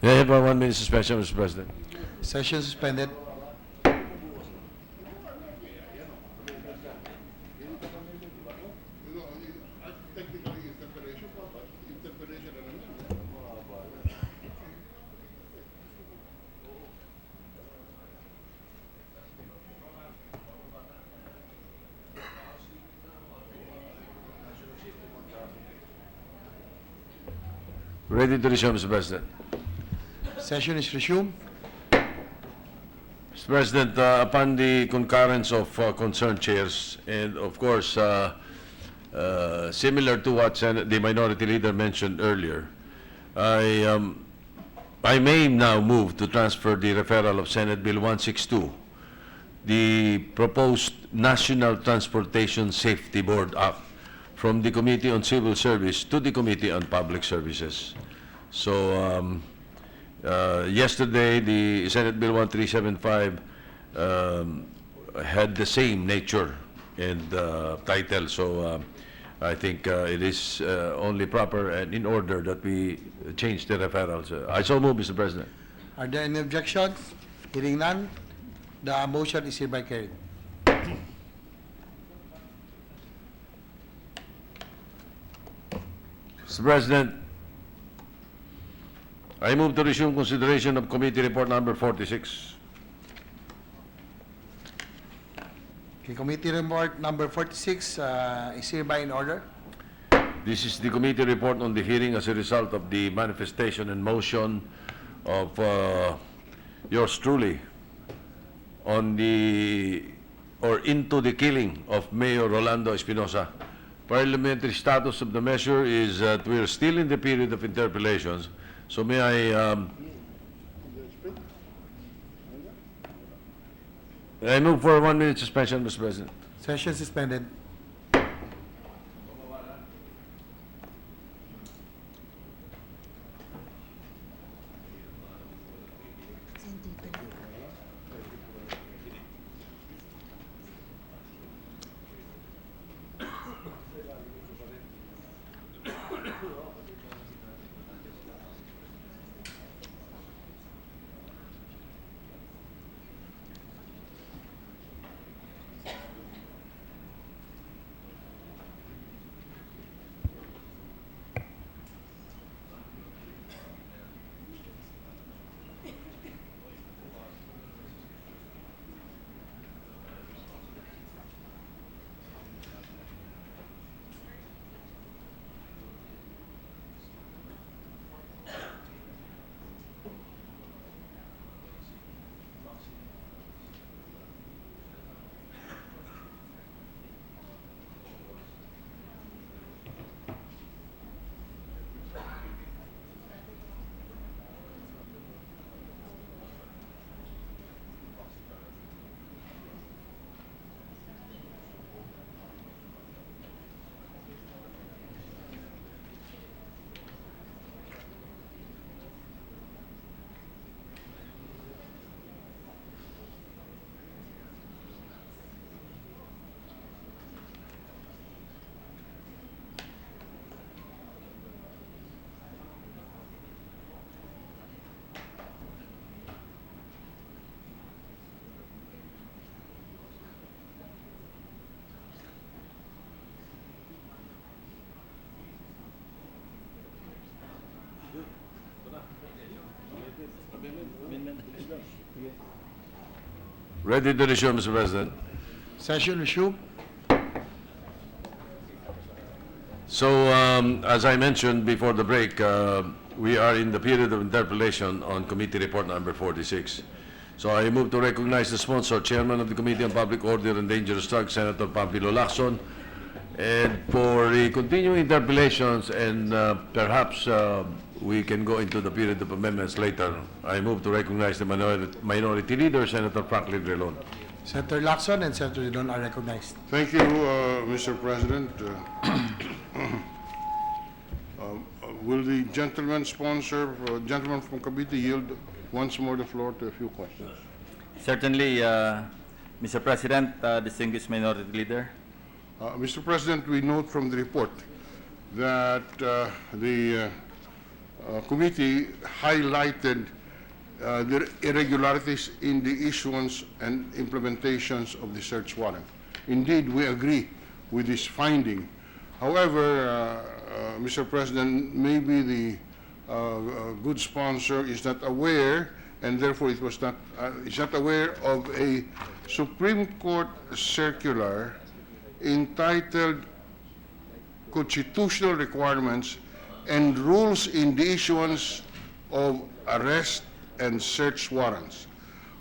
Yeah, I have a 1 minute suspension, Mr. President. Session suspended. Ready to resume, Mr. President. Session is resumed. Mr. President, upon the concurrence of concerned chairs, and of course, similar to what the minority leader mentioned earlier, I may now move to transfer the referral of Senate Bill 162, the proposed National Transportation Safety Board Act, from the Committee on Civil Service to the Committee on Public Services. So, yesterday, the Senate Bill 1375 had the same nature and title, so I think it is only proper and in order that we change the referrals. I so move, Mr. President. Are there any objections? Hearing none, the motion is hereby carried. Mr. President, I move to resume consideration of Committee Report Number 46. Okay, Committee Report number 46 is hereby in order. This is the committee report on the hearing as a result of the manifestation and motion of yours truly on the or into the killing of Mayor Rolando Espinosa. Parliamentary status of the measure is that we are still in the period of interpellations. So may I move for a 1 minute suspension, Mr. President. Session suspended. Ready to resume, Mr. President. Session resume. So, as I mentioned before the break, we are in the period of interpellation on Committee Report number 46. So I move to recognize the sponsor, Chairman of the Committee on Public Order and Dangerous Drugs, Senator Pampilo Lacson. And for the continuing interpellations, and perhaps we can go into the period of amendments later, I move to recognize the Minority Leader, Senator Franklin Relon. Senator Lacson and Senator Didon are recognized. Thank you, Mr. President. Will the gentleman sponsor, gentleman from committee yield once more the floor to a few questions? Certainly, Mr. President, distinguished Minority Leader. Mr. President, we note from the report that the committee highlighted the irregularities in the issuance and implementations of the search warrant. Indeed, we agree with this finding. However, Mr. President, maybe the good sponsor is not aware, and therefore it was not is not aware of a Supreme Court circular entitled Constitutional Requirements and Rules in the Issuance of Arrest and Search Warrants,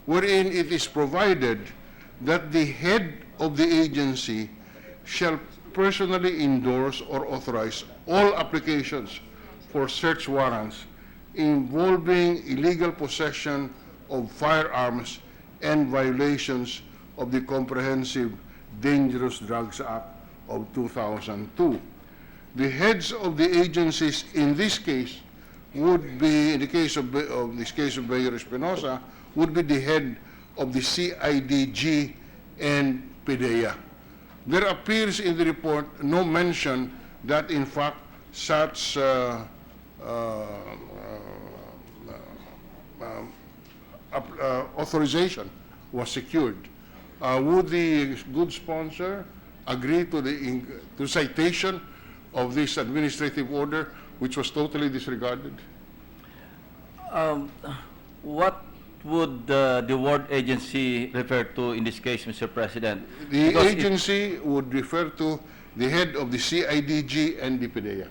wherein it is provided that the head of the agency shall personally endorse or authorize all applications for search warrants involving illegal possession of firearms and violations of the Comprehensive Dangerous Drugs Act of 2002. The heads of the agencies in this case would be, in the case of Mayor Espinosa, would be the head of the CIDG and PDEA. There appears in the report no mention that, in fact, such authorization was secured. Would the good sponsor agree to the citation of this administrative order, which was totally disregarded? What would the ward agency refer to in this case, Mr. President? The Because agency would refer to the head of the CIDG and the PDEA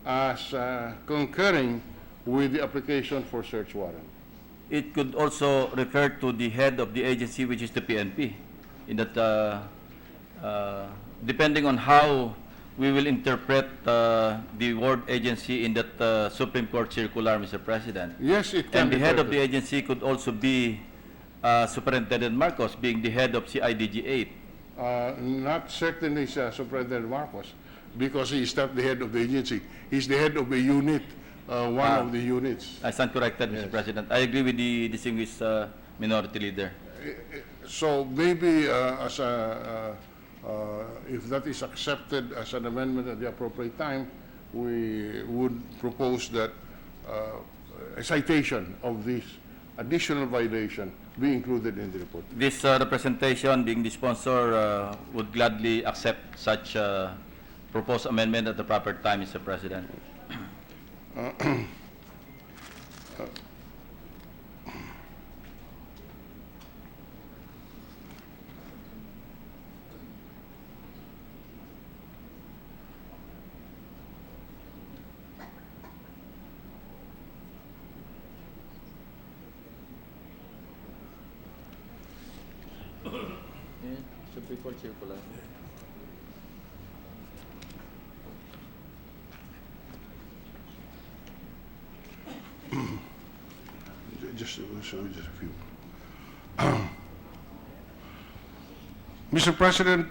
as concurring with the application for search warrant. It could also refer to the head of the agency, which is the PNP, in that, depending on how we will interpret the ward agency in that Supreme Court circular, Mr. President. Yes, it can And the be head of the interpreted. agency could also be Superintendent Marcos, being the head of CIDG 8. Not certainly Superintendent Marcos, because he is not the head of the agency. He's the head of a unit, one of the units. I stand corrected, Mr. President. I agree with the distinguished Minority Leader. So maybe if that is accepted as an amendment at the appropriate time, we would propose that a citation of this additional violation be included in the report. This representation, being the sponsor, would gladly accept such proposed amendment at the proper time, Mr. President. Supreme Court circular. Just a few. Mr. President,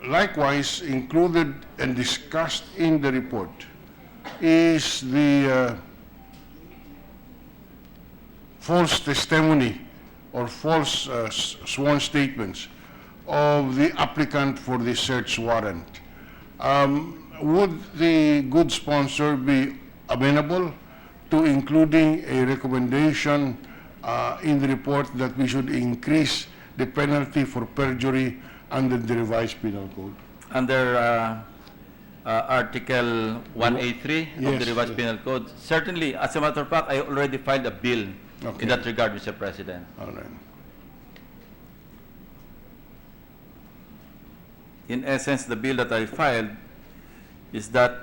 likewise included and discussed in the report is the false testimony or false sworn statements of the applicant for the search warrant. Would the good sponsor be amenable to including a recommendation in the report that we should increase the penalty for perjury under the revised penal code? Under Article 183 of Yes, the revised penal code, certainly, as a matter of fact, I already filed a bill Okay. in that regard, Mr. President. All right. in essence, the bill that I filed is that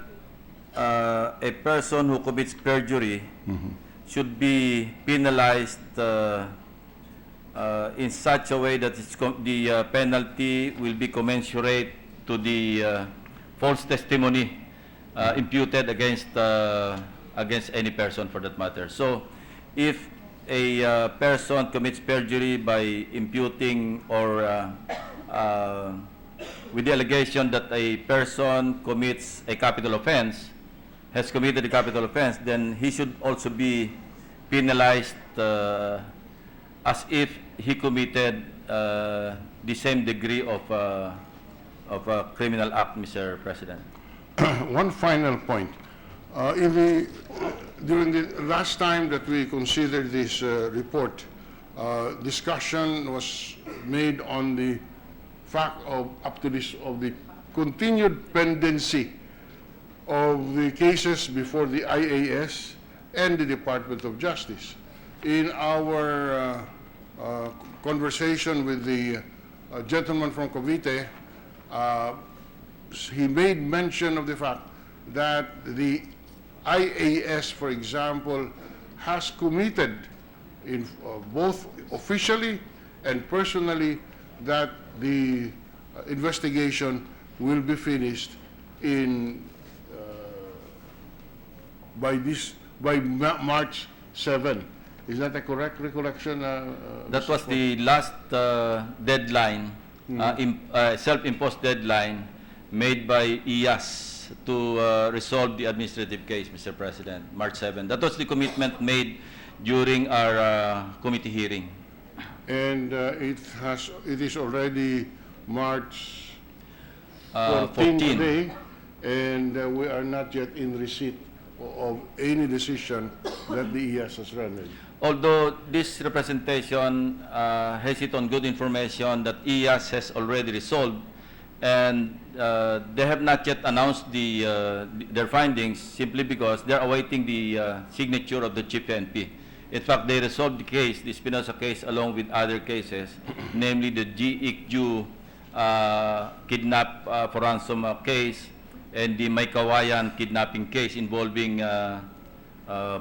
a person who commits perjury should be penalized in such a way that the penalty will be commensurate to the false testimony imputed against any person for that matter. So, if a person commits perjury by imputing or with the allegation that a person commits a capital offense, has committed a capital offense, then he should also be penalized as if he committed the same degree of a criminal act, Mr. President. One final point. During the last time that we considered this report, discussion was made on the fact of the continued pendency of the cases before the IAS and the Department of Justice. In our conversation with the gentleman from Cavite, he made mention of the fact that the IAS, for example, has committed in both officially and personally that the investigation will be finished in by March 7. Is that a correct recollection? That was the last deadline, self-imposed deadline made by IAS to resolve the administrative case, Mr. President, March 7. That was the commitment made during our committee hearing. And it is already March 14 today, and we are not yet in receipt of any decision that the IAS has rendered. Although this representation has it on good information that IAS has already resolved, and they have not yet announced their findings simply because they're awaiting the signature of the Chief NP. In fact, they resolved the case, the Espinosa case, along with other cases, namely the G. Ikju kidnap for ransom case and the May Kawayan kidnapping case involving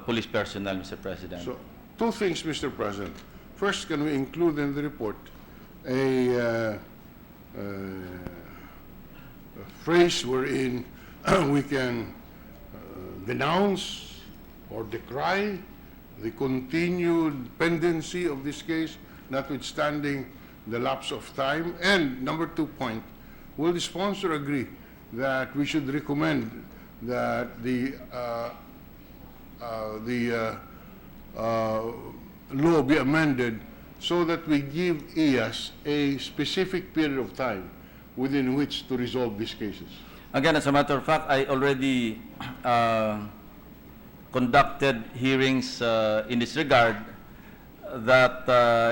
police personnel, Mr. President. So, two things, Mr. President. First, can we include in the report a phrase wherein we can denounce or decry the continued pendency of this case, notwithstanding the lapse of time? And number 2 point, will the sponsor agree that we should recommend that the law be amended so that we give IAS a specific period of time within which to resolve these cases? Again, as a matter of fact, I already conducted hearings in this regard that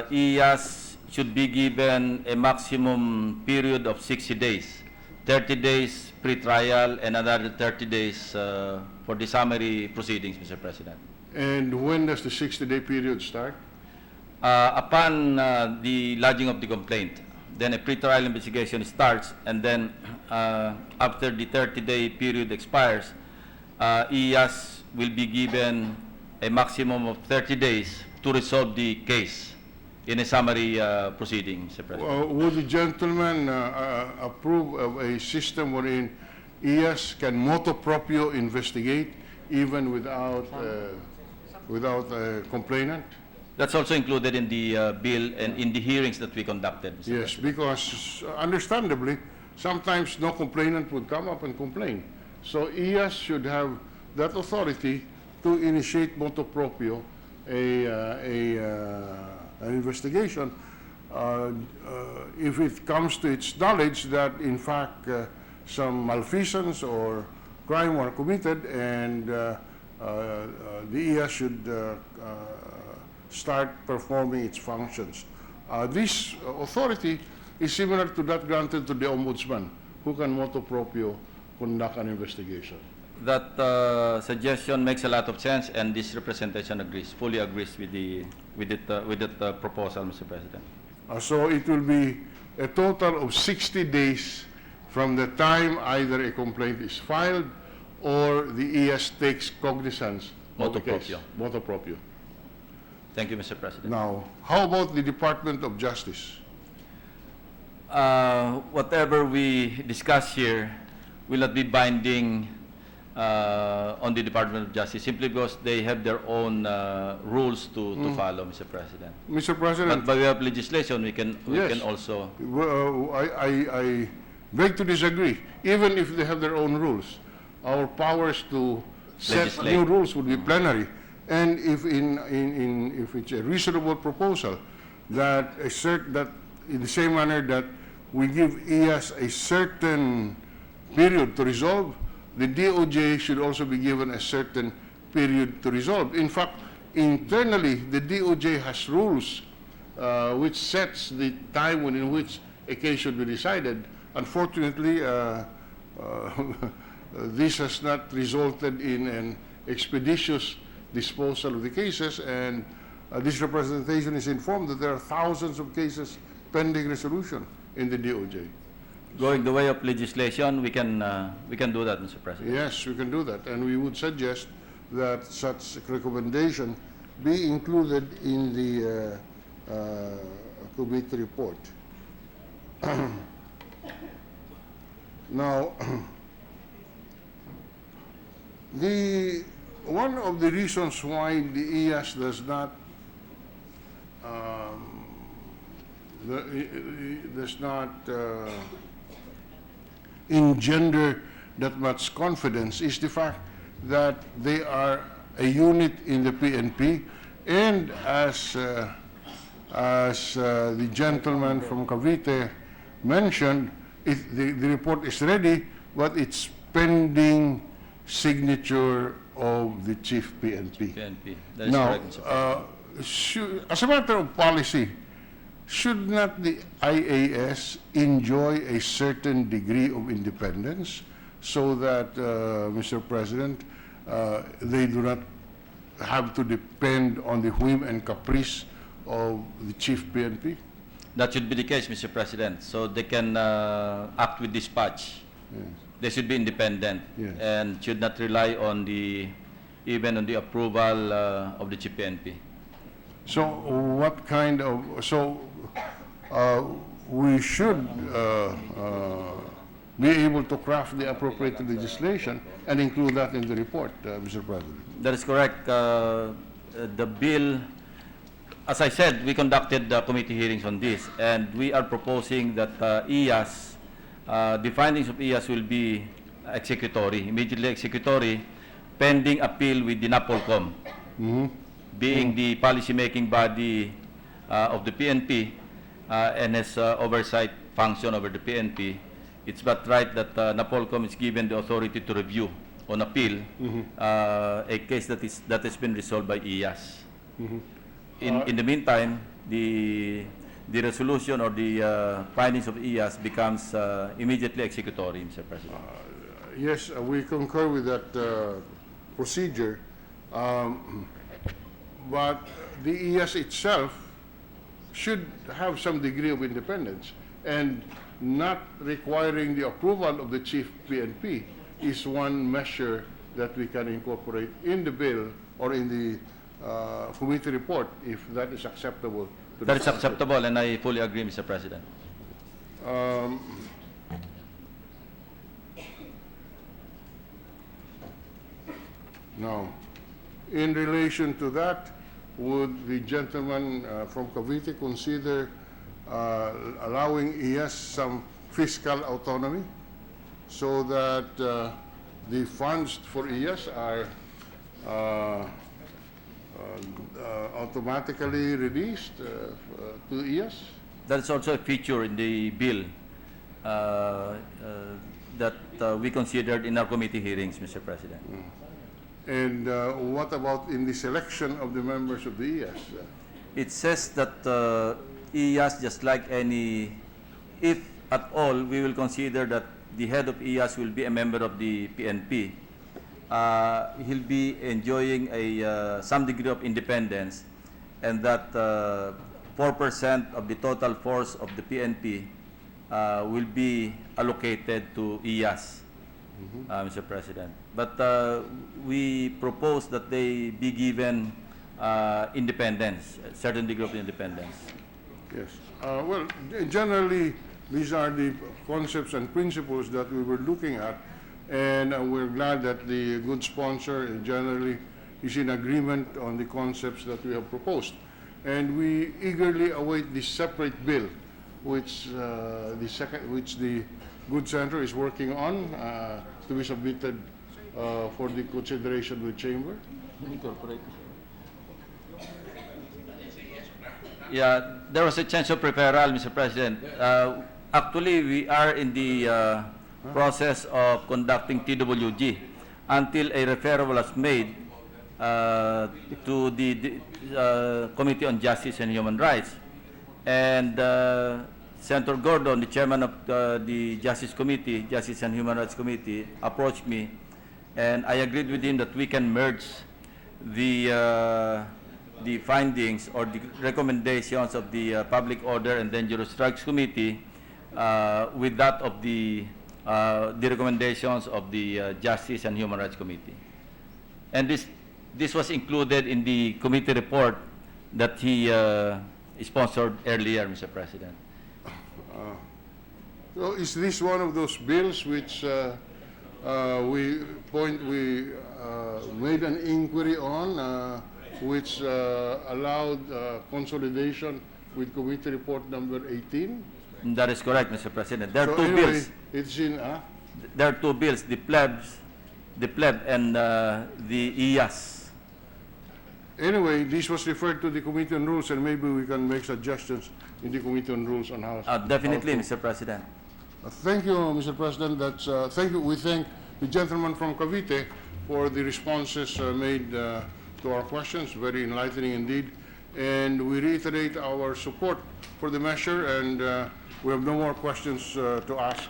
IAS should be given a maximum period of 60 days, 30 days pre-trial and another 30 days for the summary proceedings, Mr. President. And when does the 60-day period start? Upon the lodging of the complaint, then a pre-trial investigation starts, and then after the 30-day period expires, IAS will be given a maximum of 30 days to resolve the case in a summary proceeding, Mr. President. Would the gentleman approve of a system wherein IAS can motu proprio investigate even without a complainant? That's also included in the bill and in the hearings that we conducted, Mr. Yes, President. because understandably, sometimes no complainant would come up and complain. So IAS should have that authority to initiate motu proprio an investigation if it comes to its knowledge that in fact some malfeasance or crime were committed, and the IAS should start performing its functions. This authority is similar to that granted to the Ombudsman, who can motu proprio conduct an investigation. That suggestion makes a lot of sense, and this representation fully agrees with that proposal, Mr. President. So it will be a total of 60 days from the time either a complaint is filed or the ES takes cognizance of the Motu case. proprio. Motu proprio. Thank you, Mr. President. Now, how about the Department of Justice? Whatever we discuss here will not be binding on the Department of Justice, simply because they have their own rules to follow, Mr. President. Mr. But President, by way of legislation, we can Yes. also. I beg to disagree. Even if they have their own rules, our powers to set Legislate. new rules would be plenary. And if if it's a reasonable proposal that that in the same manner that we give ES a certain period to resolve, the DOJ should also be given a certain period to resolve. In fact, internally, the DOJ has rules which sets the time in which a case should be decided. Unfortunately, this has not resulted in an expeditious disposal of the cases, and this representation is informed that there are thousands of cases pending resolution in the DOJ. Going the way of legislation, we can do that, Mr. President. Yes, we can do that, and we would suggest that such recommendation be included in the committee report. Now, one of the reasons why the ES does not engender that much confidence is the fact that they are a unit in the PNP, and as the gentleman from Cavite mentioned, the report is ready, but it's pending signature of the chief PNP. PNP. That is Now, correct, Mr. President. as a matter of policy, should not the IAS enjoy a certain degree of independence so that, Mr. President, they do not have to depend on the whim and caprice of the chief PNP? That should be the case, Mr. President. So they can act with dispatch. Yes. They should be independent Yes. and should not rely on even on the approval of the chief PNP. So what kind of, we should be able to craft the appropriate legislation and include that in the report, Mr. President. That is correct. The bill, as I said, we conducted committee hearings on this, and we are proposing that EAS, the findings of EAS will be executory, immediately executory, pending appeal with the NAPOLCOM, being the policy-making body of the PNP and has oversight function over the PNP. It's but right that NAPOLCOM is given the authority to review on appeal a case that has been resolved by EAS. In the meantime, the resolution or the findings of EAS becomes immediately executory, Mr. President. Yes, we concur with that procedure, but the ES itself should have some degree of independence, and not requiring the approval of the chief PNP is one measure that we can incorporate in the bill or in the committee report, if that is acceptable. To That the is acceptable, and I fully agree, Mr. President. Now, in relation to that, would the gentleman from Cavite consider allowing ES some fiscal autonomy so that the funds for ES are automatically released to ES? That is also a feature in the bill that we considered in our committee hearings, Mr. President. And what about in the selection of the members of the ES? It says that EAS, just like any, if at all, we will consider that the head of EAS will be a member of the PNP. He'll be enjoying some degree of independence, and that 4% of the total force of the PNP will be allocated to IAS, Mr. President. But we propose that they be given independence, a certain degree of independence. Yes. Well, generally, these are the concepts and principles that we were looking at, and we're glad that the good sponsor generally is in agreement on the concepts that we have proposed. And we eagerly await the separate bill, which the Good Center is working on to be submitted for the consideration with Chamber. Yeah, there was a change of referral, Mr. President. Actually, we are in the process of conducting TWG until a referral was made to the Committee on Justice and Human Rights. And Senator Gordon, the chairman of the Justice Committee, Justice and Human Rights Committee, approached me, and I agreed with him that we can merge the findings or the recommendations of the Public Order and Dangerous Drugs Committee with that of the recommendations of the Justice and Human Rights Committee. And this was included in the committee report that he sponsored earlier, Mr. President. So is this one of those bills which we made an inquiry on, which allowed consolidation with committee report number 18? That is correct, Mr. President. There are So two anyway, bills. it's in, There are two bills, the pleb and the IAS. anyway, this was referred to the Committee on Rules, and maybe we can make suggestions in the Committee on Rules on how. Definitely, how to- Mr. President. Thank you, Mr. President. Thank you. We thank the gentleman from Cavite for the responses made to our questions. Very enlightening indeed. And we reiterate our support for the measure, and we have no more questions to ask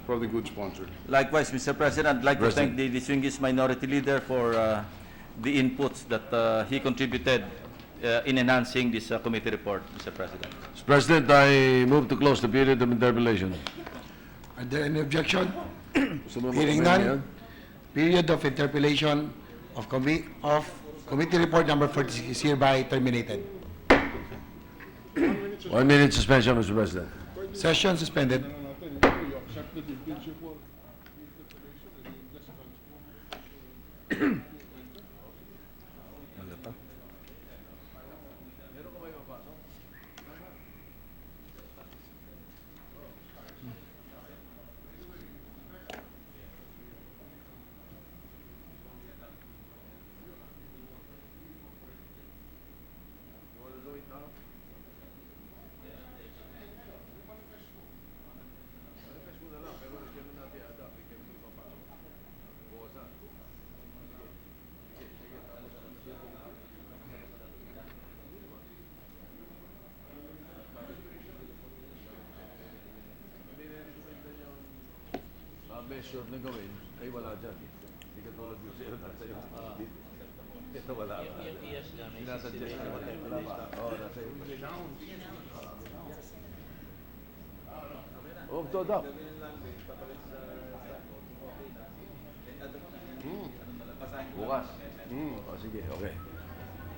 from the good sponsor. Likewise, Mr. President, I'd like to thank President. the distinguished minority leader for the inputs that he contributed in enhancing this committee report, Mr. President. Mr. President, I move to close the period of interpellation. Are there any objection? Gusto mo Hearing mag-comment none, period of interpellation of committee report number 46 is hereby terminated. 1 minute suspension, Mr. President. Session suspended. Measure na gawin, ay wala dyan. Hindi ka tulad yung zero na sa'yo. Ito wala. Yung ES na may sinasuggest na wala pa. Oo, nasa iyo. Oh, to daw. Bukas. Oh, sige, okay.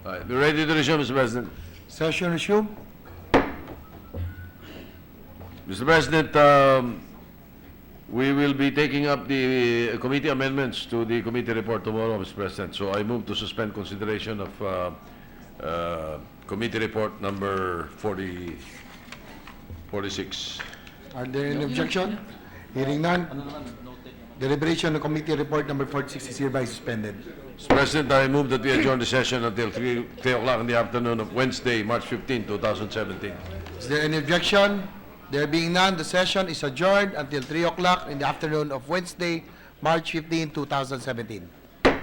All right, we're ready to resume, Mr. President. Session resumed. Mr. President, we will be taking up the committee amendments to the committee report tomorrow, Mr. President. So I move to suspend consideration of committee report number 46. Are there any objection? Hearing none, deliberation of committee report number 46 is hereby suspended. Mr. President, I move that we adjourn the session until 3 o'clock in the afternoon of Wednesday, March 15, 2017. Is there any objection? There being none, the session is adjourned until 3 o'clock in the afternoon of Wednesday, March 15, 2017. Okay.